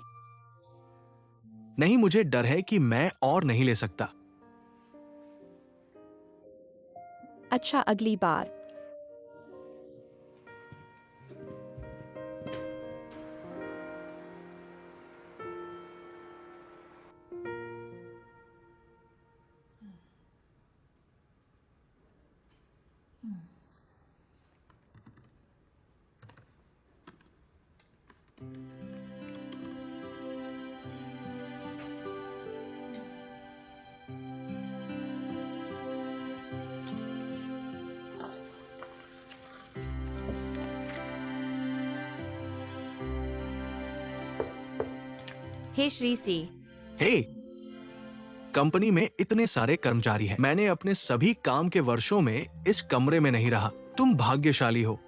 नहीं, मुझे डर है कि मैं और नहीं ले सकता। अच्छा, अगली बार। हे श्री सी, हे, कंपनी में इतने सारे कर्मचारी हैं। मैंने अपने सभी काम के वर्षों में इस कमरे में नहीं रहा। तुम भाग्यशाली हो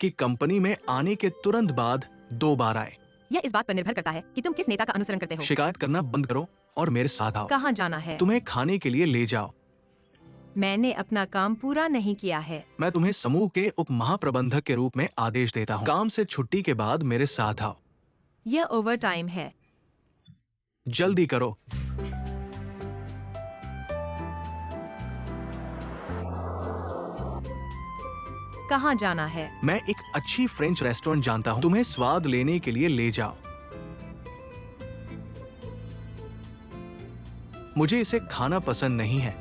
कि कंपनी में आने के तुरंत बाद 2 बार आए। यह इस बात पर निर्भर करता है कि तुम किस नेता का अनुसरण करते हो। शिकायत करना बंद करो और मेरे साथ आओ। कहाँ जाना है? तुम्हें खाने के लिए ले जाओ। मैंने अपना काम पूरा नहीं किया है। मैं तुम्हें समूह के उप महाप्रबंधक के रूप में आदेश देता हूँ। काम से छुट्टी के बाद मेरे साथ आओ। यह ओवर टाइम है। जल्दी करो। कहाँ जाना है? मैं एक अच्छी फ्रेंच रेस्टोरेंट जानता हूँ। तुम्हें स्वाद लेने के लिए ले जाओ। मुझे इसे खाना पसंद नहीं है।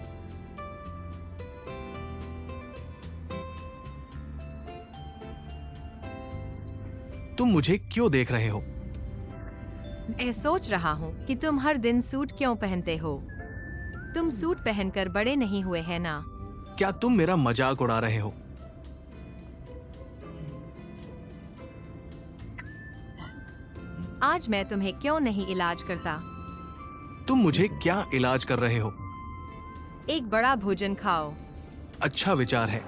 तुम मुझे क्यों देख रहे हो? मैं सोच रहा हूँ कि तुम हर दिन सूट क्यों पहनते हो। तुम सूट पहनकर बड़े नहीं हुए हैं ना? क्या तुम मेरा मजाक उड़ा रहे हो? आज मैं तुम्हें क्यों नहीं इलाज करता? तुम मुझे क्या इलाज कर रहे हो? एक बड़ा भोजन खाओ। अच्छा विचार है।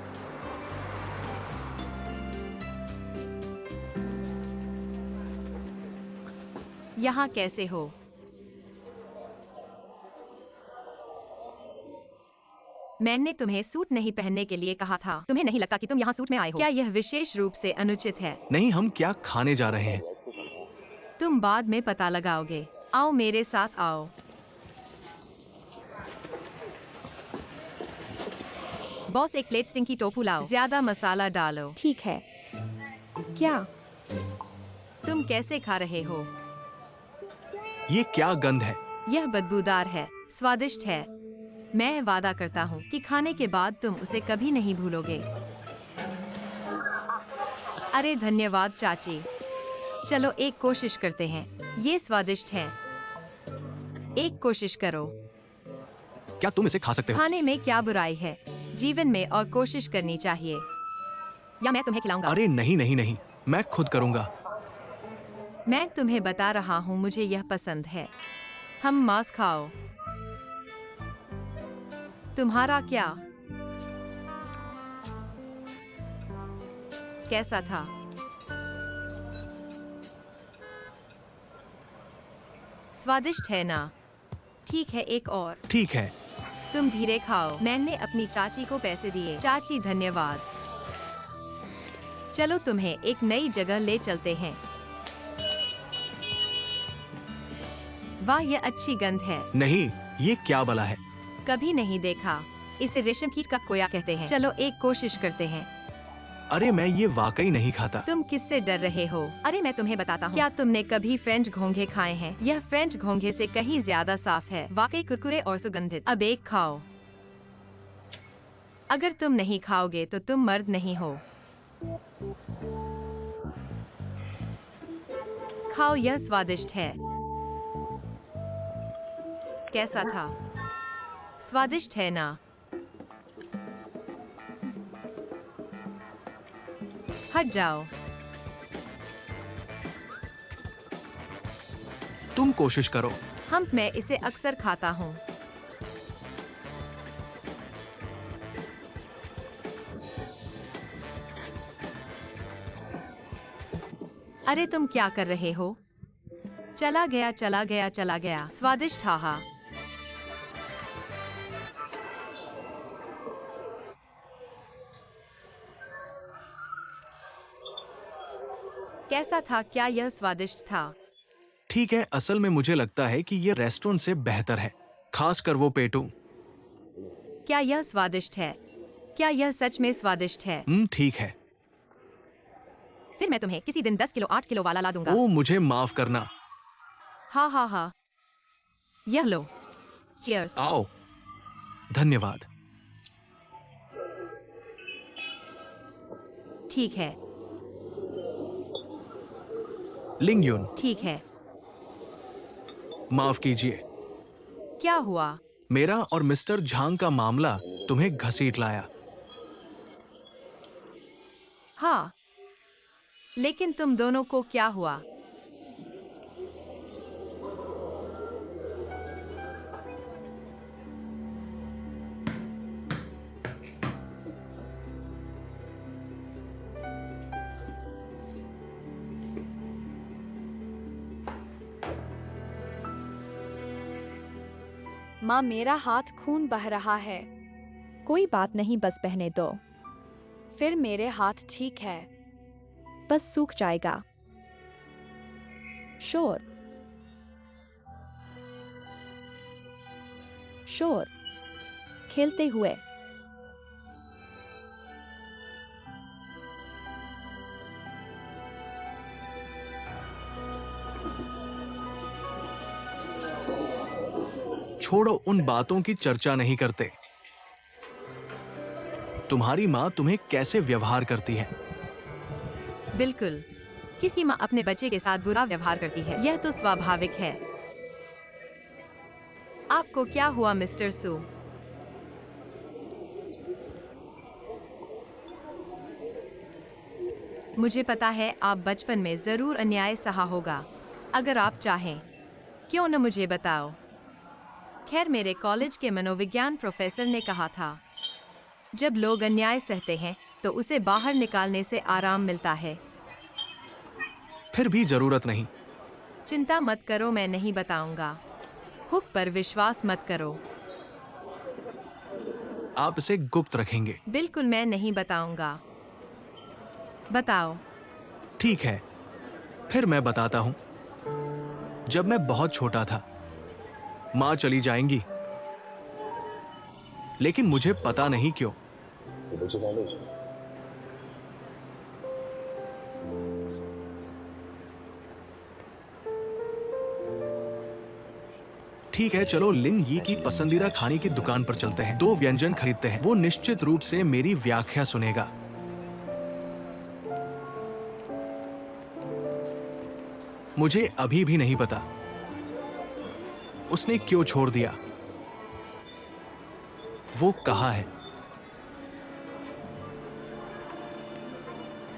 यहाँ कैसे हो? मैंने तुम्हें सूट नहीं पहनने के लिए कहा था। तुम्हें नहीं लगता कि तुम यहाँ सूट में आए हो? क्या यह विशेष रूप से अनुचित है? नहीं, हम क्या खाने जा रहे हैं? तुम बाद में पता लगाओगे। आओ मेरे साथ आओ। बॉस, एक प्लेट स्टिंकी टोफू लाओ। ज्यादा मसाला डालो। ठीक है। क्या? तुम कैसे खा रहे हो? ये क्या गंध है? यह बदबूदार है, स्वादिष्ट है। मैं वादा करता हूँ कि खाने के बाद तुम उसे कभी नहीं भूलोगे। अरे धन्यवाद चाची। चलो एक कोशिश करते हैं। ये स्वादिष्ट है। एक कोशिश करो। क्या तुम इसे खा सकते हो? खाने में क्या बुराई है? जीवन में और कोशिश करनी चाहिए। या मैं तुम्हें खिलाऊंगा? अरे नहीं नहीं नहीं, मैं खुद करूंगा। मैं तुम्हें बता रहा हूँ, मुझे यह पसंद है। हम मांस खाओ। तुम्हारा क्या? कैसा था? स्वादिष्ट है ना? ठीक है, एक और। ठीक है। तुम धीरे खाओ। मैंने अपनी चाची को पैसे दिए। चाची धन्यवाद। चलो तुम्हें एक नई जगह ले चलते हैं। वाह, यह अच्छी गंध है। नहीं, ये क्या बला है? कभी नहीं देखा। इसे रेशम कीट का कोया कहते हैं। चलो एक कोशिश करते हैं। अरे मैं ये वाकई नहीं खाता। तुम किससे डर रहे हो? अरे मैं तुम्हें बताता हूँ। क्या तुमने कभी फ्रेंच घोंघे खाए हैं? यह फ्रेंच घोंघे से कहीं ज्यादा साफ है। वाकई कुरकुरे और सुगंधित। अब एक खाओ। अगर तुम नहीं खाओगे तो तुम मर्द नहीं हो। खाओ, यह स्वादिष्ट है। कैसा था? स्वादिष्ट है ना? हट जाओ। तुम कोशिश करो। मैं इसे अक्सर खाता हूँ। अरे तुम क्या कर रहे हो? चला गया, चला गया, चला गया। स्वादिष्ट, हाहा। कैसा था? क्या यह स्वादिष्ट था? ठीक है, असल में मुझे लगता है कि ये रेस्टोरेंट से बेहतर है, खासकर वो पेटू। क्या यह स्वादिष्ट है? क्या यह सच में स्वादिष्ट है? ठीक है। फिर मैं तुम्हें किसी दिन 10 किलो 8 किलो वाला ला दूंगा। ओ, मुझे माफ करना। हा हा हा। यह लो। चीयर्स। आओ। धन्यवाद। ठीक है। लिंग युन, ठीक है। माफ कीजिए। क्या हुआ? मेरा और मिस्टर झांग का मामला तुम्हें घसीट लाया। हाँ। लेकिन तुम दोनों को क्या हुआ? माँ, मेरा हाथ खून बह रहा है। कोई बात नहीं, बस बहने दो। फिर मेरे हाथ ठीक है। बस सूख जाएगा। शोर शोर खेलते हुए। छोड़ो, उन बातों की चर्चा नहीं करते। तुम्हारी माँ तुम्हें कैसे व्यवहार करती है? बिल्कुल। किसी माँ अपने बच्चे के साथ बुरा व्यवहार करती है, यह तो स्वाभाविक है। आपको क्या हुआ मिस्टर सू? मुझे पता है आप बचपन में जरूर अन्याय सहा होगा। अगर आप चाहें, क्यों न मुझे बताओ। खैर, मेरे कॉलेज के मनोविज्ञान प्रोफेसर ने कहा था, जब लोग अन्याय सहते हैं तो उसे बाहर निकालने से आराम मिलता है। फिर भी जरूरत नहीं। चिंता मत करो, मैं नहीं बताऊंगा। हुक पर विश्वास मत करो। आप इसे गुप्त रखेंगे। बिल्कुल, मैं नहीं बताऊंगा। बताओ। ठीक है, फिर मैं बताता हूं। जब मैं बहुत छोटा था, माँ चली जाएंगी, लेकिन मुझे पता नहीं क्यों। ठीक है, चलो लिन यी की पसंदीदा खाने की दुकान पर चलते हैं। 2 व्यंजन खरीदते हैं। वो निश्चित रूप से मेरी व्याख्या सुनेगा। मुझे अभी भी नहीं पता उसने क्यों छोड़ दिया। वो कहाँ है?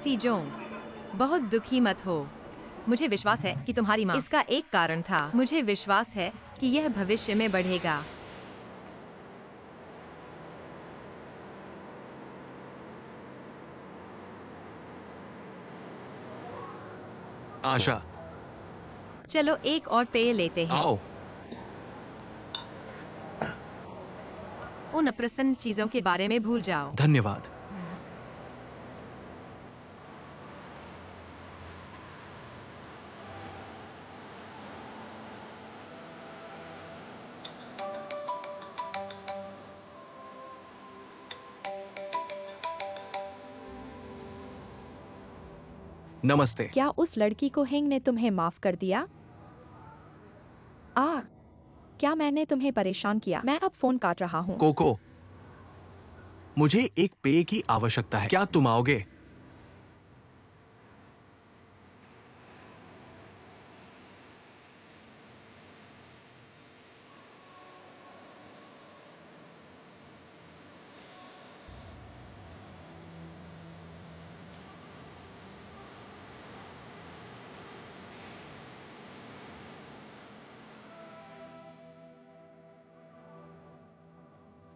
सीजोंग, बहुत दुखी मत हो। मुझे विश्वास है कि तुम्हारी माँ इसका एक कारण था। मुझे विश्वास है कि यह भविष्य में बढ़ेगा। आशा, चलो एक और पेय लेते हैं। आओ। उन अप्रसन्न चीजों के बारे में भूल जाओ। धन्यवाद। नमस्ते। क्या उस लड़की को हेंग ने तुम्हें माफ कर दिया? क्या मैंने तुम्हें परेशान किया? मैं अब फोन काट रहा हूँ। कोको, मुझे एक पेय की आवश्यकता है। क्या तुम आओगे?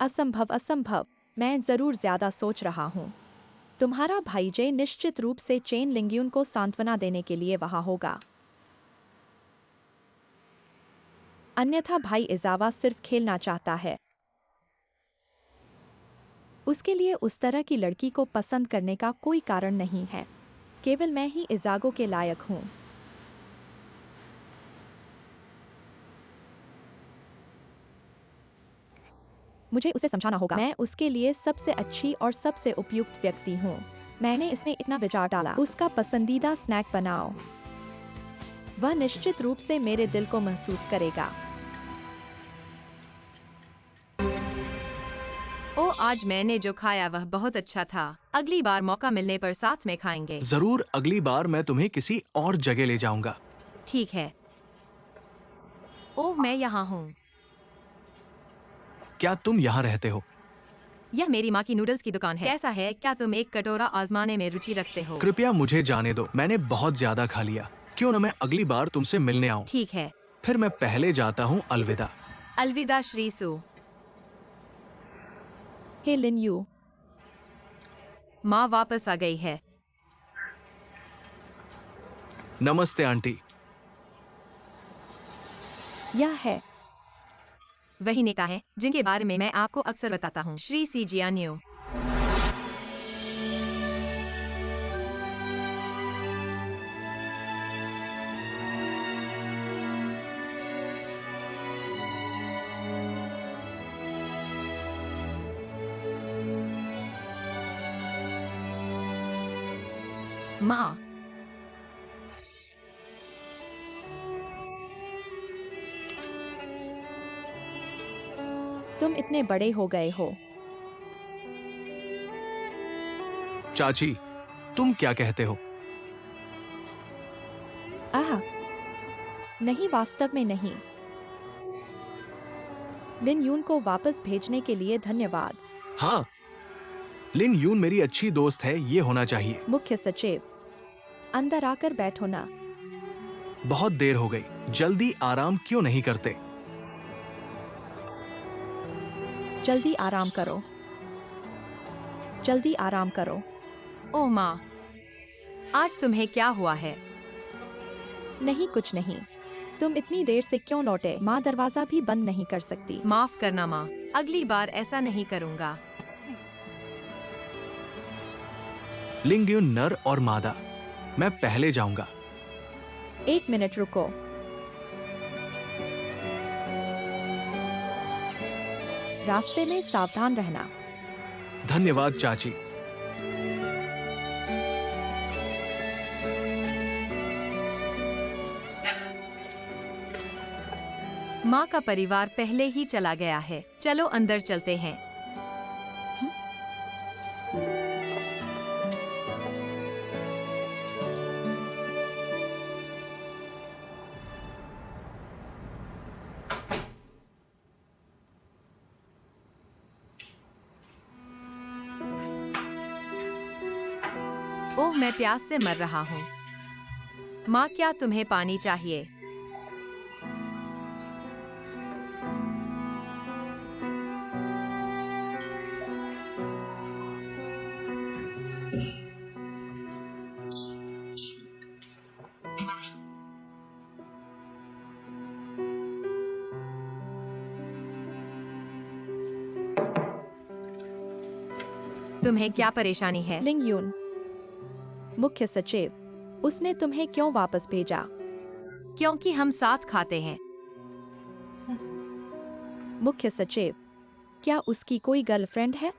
असंभव असंभव, मैं जरूर ज्यादा सोच रहा हूँ। तुम्हारा भाई जे निश्चित रूप से चेन लिंग्यून को सांत्वना देने के लिए वहां होगा, अन्यथा भाई इजावा सिर्फ खेलना चाहता है। उसके लिए उस तरह की लड़की को पसंद करने का कोई कारण नहीं है, केवल मैं ही इजागो के लायक हूँ। मुझे उसे समझाना होगा, मैं उसके लिए सबसे अच्छी और सबसे उपयुक्त व्यक्ति हूँ। मैंने इसमें इतना विचार डाला। उसका पसंदीदा स्नैक बनाओ, वह निश्चित रूप से मेरे दिल को महसूस करेगा। ओ, आज मैंने जो खाया वह बहुत अच्छा था। अगली बार मौका मिलने पर साथ में खाएंगे। जरूर, अगली बार मैं तुम्हें किसी और जगह ले जाऊंगा। ठीक है। ओह, मैं यहाँ हूँ। क्या तुम यहाँ रहते हो? यह मेरी माँ की नूडल्स की दुकान है। कैसा है? क्या तुम एक कटोरा आजमाने में रुचि रखते हो? कृपया मुझे जाने दो, मैंने बहुत ज्यादा खा लिया। क्यों न मैं अगली बार तुमसे मिलने आऊं? ठीक है। फिर मैं पहले जाता हूँ। अलविदा। अलविदा श्री सु। हे लिन यू, माँ वापस आ गई है। नमस्ते आंटी। यह है वही नेता है जिनके बारे में मैं आपको अक्सर बताता हूँ, श्री सी जियान्यू। माँ, तुम इतने बड़े हो गए हो। चाची, तुम क्या कहते हो? आह, नहीं, वास्तव में नहीं। लिन यून को वापस भेजने के लिए धन्यवाद। हाँ, लिन यून मेरी अच्छी दोस्त है, ये होना चाहिए। मुख्य सचिव, अंदर आकर बैठो ना। बहुत देर हो गई, जल्दी आराम क्यों नहीं करते? जल्दी आराम करो, जल्दी आराम करो। ओ माँ, आज तुम्हें क्या हुआ है? नहीं, कुछ नहीं। तुम इतनी देर से क्यों लौटे? माँ दरवाजा भी बंद नहीं कर सकती। माफ करना माँ, अगली बार ऐसा नहीं करूँगा। लिंग्यून नर और मादा, मैं पहले जाऊंगा। 1 मिनट रुको। रास्ते में सावधान रहना। धन्यवाद चाची। माँ का परिवार पहले ही चला गया है। चलो अंदर चलते हैं। ओह, मैं प्यास से मर रहा हूँ। माँ, क्या तुम्हें पानी चाहिए? तुम्हें क्या परेशानी है? लिंग यून, मुख्य सचिव, उसने तुम्हें क्यों वापस भेजा? क्योंकि हम साथ खाते हैं। मुख्य सचिव, क्या उसकी कोई गर्लफ्रेंड है?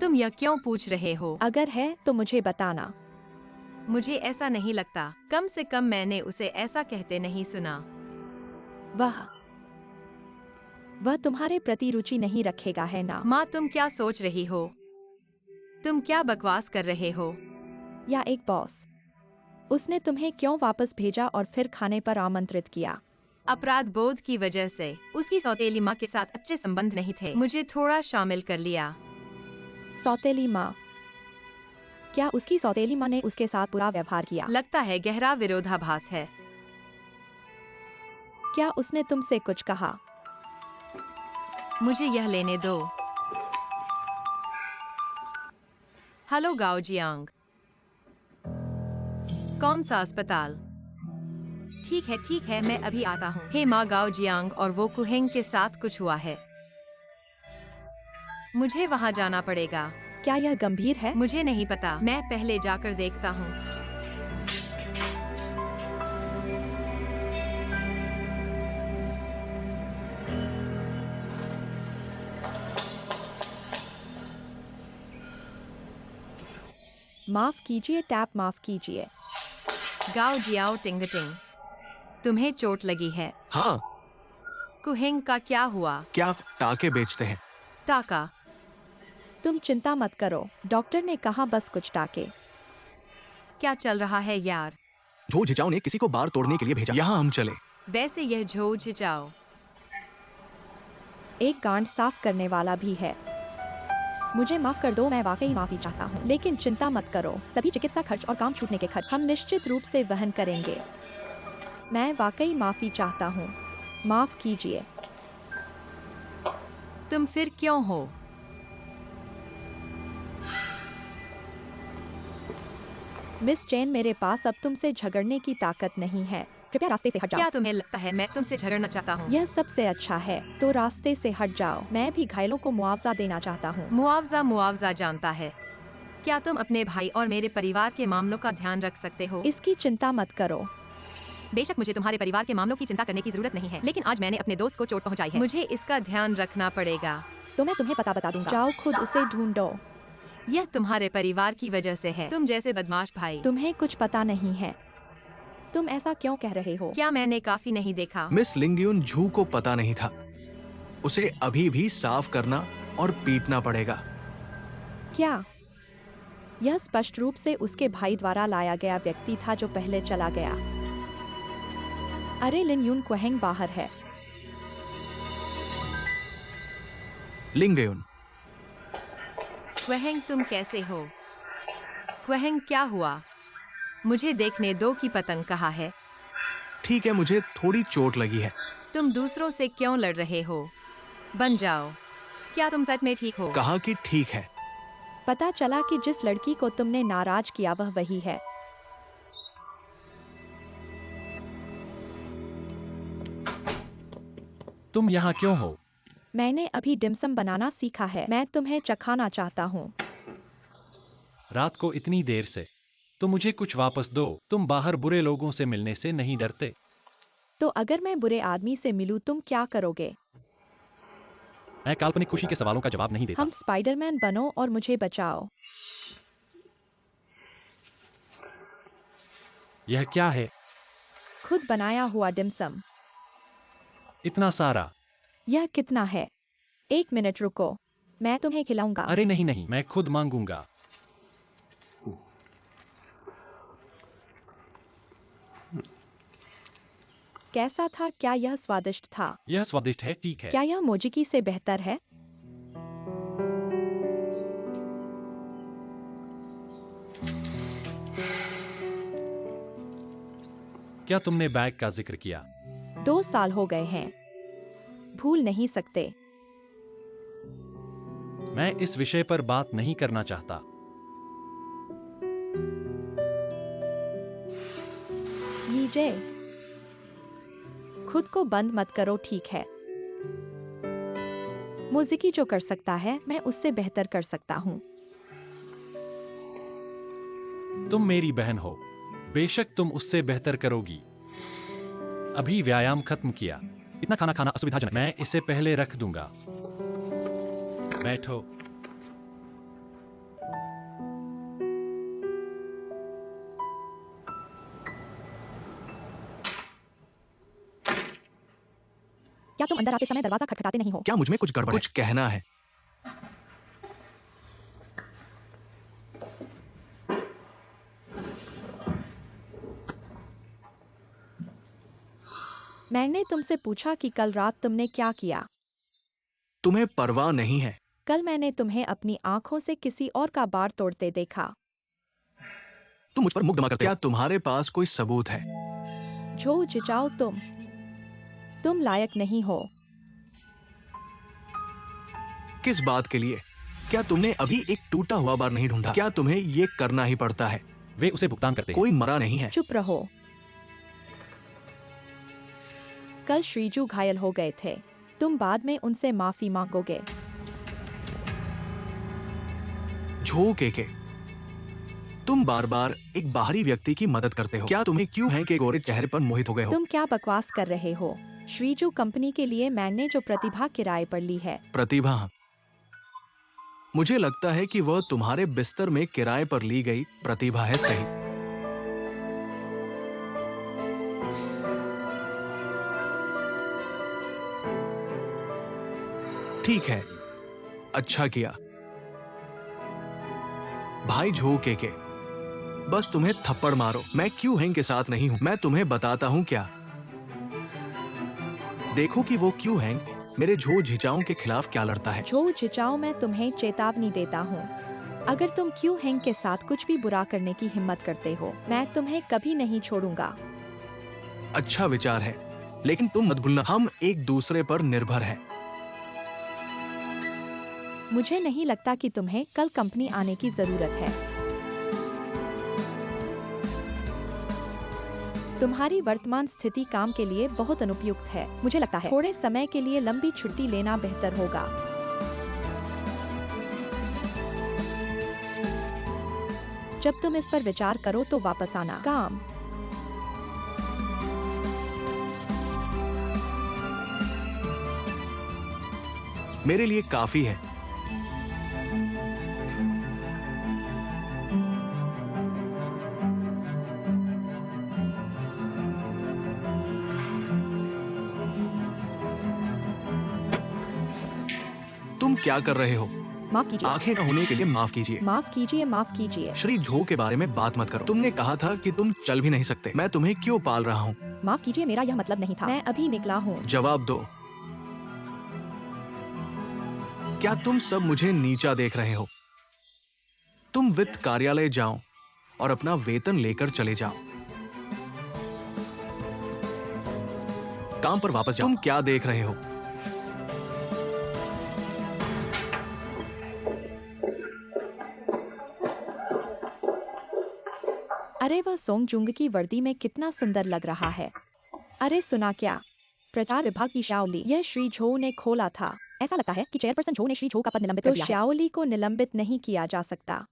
तुम यह क्यों पूछ रहे हो? अगर है तो मुझे बताना। मुझे ऐसा नहीं लगता। कम से कम मैंने उसे ऐसा कहते नहीं सुना। वह तुम्हारे प्रति रुचि नहीं रखेगा, है ना? माँ, तुम क्या सोच रही हो? तुम क्या बकवास कर रहे हो? या एक बॉस, उसने तुम्हें क्यों वापस भेजा और फिर खाने पर आमंत्रित किया? अपराध बोध की वजह से। उसकी सौतेली माँ के साथ अच्छे संबंध नहीं थे, मुझे थोड़ा शामिल कर लिया। सौतेली माँ? क्या उसकी सौतेली माँ ने उसके साथ बुरा व्यवहार किया? लगता है गहरा विरोधाभास है। क्या उसने तुमसे कुछ कहा? मुझे यह लेने दो। हेलो गाओ जियांग। कौन सा अस्पताल? ठीक है, मैं अभी आता हूँ। हे माँ गाओ जियांग और वो कुहेंग के साथ कुछ हुआ है। मुझे वहाँ जाना पड़ेगा। क्या यह गंभीर है? मुझे नहीं पता, मैं पहले जाकर देखता हूँ। माफ कीजिए, टैप माफ कीजिए। गाओ जियाओ टिंगटिंग, तुम्हें चोट लगी है? हाँ। कुहेंग का क्या हुआ? क्या आप टाके बेचते हैं? टाका? तुम चिंता मत करो, डॉक्टर ने कहा बस कुछ टाके। क्या चल रहा है यार? झो झिचाओ ने किसी को बार तोड़ने के लिए भेजा। यहाँ हम चले। वैसे यह झो झिचाओ एक गांड साफ करने वाला भी है। मुझे माफ कर दो, मैं वाकई माफी चाहता हूँ, लेकिन चिंता मत करो, सभी चिकित्सा खर्च और काम छूटने के खर्च हम निश्चित रूप से वहन करेंगे। मैं वाकई माफी चाहता हूँ, माफ कीजिए। तुम फिर क्यों हो? मिस चेन, मेरे पास अब तुमसे झगड़ने की ताकत नहीं है, कृपया रास्ते से हट जाओ। क्या तुम्हें लगता है मैं तुमसे झगड़ना चाहता हूँ? यह सबसे अच्छा है, तो रास्ते से हट जाओ। मैं भी घायलों को मुआवजा देना चाहता हूँ। मुआवजा जानता है। क्या तुम अपने भाई और मेरे परिवार के मामलों का ध्यान रख सकते हो? इसकी चिंता मत करो। बेशक मुझे तुम्हारे परिवार के मामलों की चिंता करने की जरूरत नहीं है, लेकिन आज मैंने अपने दोस्त को चोट पहुंचाई है। मुझे इसका ध्यान रखना पड़ेगा। तो मैं तुम्हें पता बता दूंगा। जाओ खुद उसे ढूंढो। यह तुम्हारे परिवार की वजह से है, तुम जैसे बदमाश भाई। तुम्हें कुछ पता नहीं है। तुम ऐसा क्यों कह रहे हो? क्या मैंने काफी नहीं देखा? मिस लिंगयुन झू को पता नहीं था। उसे अभी भी साफ करना और पीटना पड़ेगा। क्या यह स्पष्ट रूप से उसके भाई द्वारा लाया गया व्यक्ति था जो पहले चला गया? अरे लिन यून क्वेहेंग बाहर है। लिंगयुन, क्वेहेंग तुम कैसे हो? क्वेहेंग क्या हुआ? मुझे देखने दो कि पतंग कहाँ है। ठीक है, मुझे थोड़ी चोट लगी है। तुम दूसरों से क्यों लड़ रहे हो? बन जाओ। क्या तुम सच में ठीक हो? कहा कि ठीक है। पता चला कि जिस लड़की को तुमने नाराज किया वह वही है। तुम यहाँ क्यों हो? मैंने अभी डिमसम बनाना सीखा है, मैं तुम्हें चखाना चाहता हूँ। रात को इतनी देर से। तो मुझे कुछ वापस दो। तुम बाहर बुरे लोगों से मिलने से नहीं डरते? तो अगर मैं बुरे आदमी से मिलूं तुम क्या करोगे? मैं काल्पनिक खुशी के सवालों का जवाब नहीं देता। हम स्पाइडरमैन बनो और मुझे बचाओ। यह क्या है? खुद बनाया हुआ डिमसम। इतना सारा? यह कितना है? 1 मिनट रुको, मैं तुम्हें खिलाऊंगा। अरे नहीं नहीं, मैं खुद मांगूंगा। कैसा था? क्या यह स्वादिष्ट था? यह स्वादिष्ट है, ठीक है। क्या यह मोजिकी से बेहतर है? क्या तुमने बैग का जिक्र किया? 2 साल हो गए हैं, भूल नहीं सकते। मैं इस विषय पर बात नहीं करना चाहता। लीजिए, खुद को बंद मत करो, ठीक है? मोजिकी जो कर सकता है मैं उससे बेहतर कर सकता हूँ। तुम मेरी बहन हो, बेशक तुम उससे बेहतर करोगी। अभी व्यायाम खत्म किया। इतना खाना खाना असुविधाजनक। मैं इसे पहले रख दूंगा। बैठो। क्या तुम अंदर आते समय दरवाजा खटखटाते नहीं हो? क्या मुझ में कुछ गड़बड़ है? कुछ कहना है? मैंने तुमसे पूछा कि कल रात तुमने क्या किया? तुम्हें परवाह नहीं है। कल मैंने तुम्हें अपनी आंखों से किसी और का बार तोड़ते देखा। तुम मुझ पर मुकदमा करते हो। क्या तुम्हारे पास कोई सबूत है? झो झिचाओ, तुम लायक नहीं हो। किस बात के लिए? क्या तुमने अभी एक टूटा हुआ बार नहीं ढूंढा? क्या तुम्हें ये करना ही पड़ता है? वे उसे भुगतान करते हैं। कोई मरा नहीं है। चुप रहो। कल श्रीजू घायल हो गए थे। तुम बाद में उनसे माफी मांगोगे। झो के तुम बार बार एक बाहरी व्यक्ति की मदद करते हो। क्या तुम्हें क्यों है के गोरे चेहरे पर मोहित हो गए हो? तुम क्या बकवास कर रहे हो? श्रीजू कंपनी के लिए मैंने जो प्रतिभा किराए पर ली है। प्रतिभा? मुझे लगता है कि वह तुम्हारे बिस्तर में किराए पर ली गई प्रतिभा है। सही। ठीक है, अच्छा किया भाई झो के। बस तुम्हें थप्पड़ मारो। मैं क्यों हेंग के साथ नहीं हूं। मैं तुम्हें बताता हूं क्या। देखो कि वो क्यों हेंग मेरे झो झिचाओं के खिलाफ क्या लड़ता है। झो झिचाओ, मैं तुम्हें चेतावनी देता हूँ। अगर तुम क्यू हेंग के साथ कुछ भी बुरा करने की हिम्मत करते हो, मैं तुम्हें कभी नहीं छोड़ूंगा। अच्छा विचार है, लेकिन तुम मत भूलना हम एक दूसरे पर निर्भर हैं। मुझे नहीं लगता कि तुम्हें कल कंपनी आने की जरूरत है। तुम्हारी वर्तमान स्थिति काम के लिए बहुत अनुपयुक्त है। मुझे लगता है थोड़े समय के लिए लंबी छुट्टी लेना बेहतर होगा। जब तुम इस पर विचार करो तो वापस आना। काम। मेरे लिए काफी है। तुम क्या कर रहे हो? माफ कीजिए। आंखें न होने के लिए माफ कीजिए। माफ कीजिए, माफ कीजिए। श्री झो के बारे में बात मत करो। तुमने कहा था कि तुम चल भी नहीं सकते। मैं तुम्हें क्यों पाल रहा हूँ? माफ कीजिए, मेरा यह मतलब नहीं था। मैं अभी निकला हूँ। जवाब दो। क्या तुम सब मुझे नीचा देख रहे हो? तुम वित्त कार्यालय जाओ और अपना वेतन लेकर चले जाओ। काम पर वापस जाओ। तुम क्या देख रहे हो? अरे वह सोंगजुंग की वर्दी में कितना सुंदर लग रहा है। अरे सुना क्या? प्रचार विभाग की श्याओली, यह श्री झो ने खोला था। ऐसा लगता है कि चेयरपर्सन झो ने श्री झो का पद निलंबित कर दिया है। श्याओली को निलंबित नहीं किया जा सकता।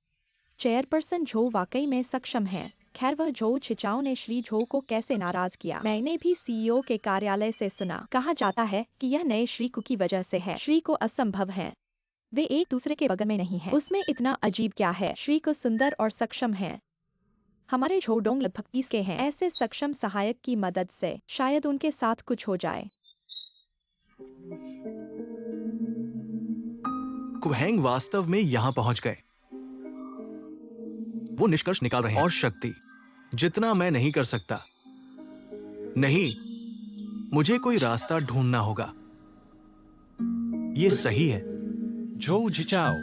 चेयरपर्सन झो वाकई में सक्षम है। खैर, वह झो छिचाओ ने श्री झो को कैसे नाराज किया? मैंने भी सीईओ के कार्यालय से सुना। कहा जाता है कि यह नए श्री को की वजह से है। श्री को असंभव है। वे एक दूसरे के बगल में नहीं है। उसमें इतना अजीब क्या है? श्री को सुंदर और सक्षम है। हमारे झोडोंग लगभग 30 के हैं। ऐसे सक्षम सहायक की मदद से शायद उनके साथ कुछ हो जाए। कुहेंग वास्तव में यहां पहुंच गए। वो निष्कर्ष निकाल रहे हैं। और शक्ति जितना मैं नहीं कर सकता। नहीं, मुझे कोई रास्ता ढूंढना होगा। ये सही है। झो झिचाओ।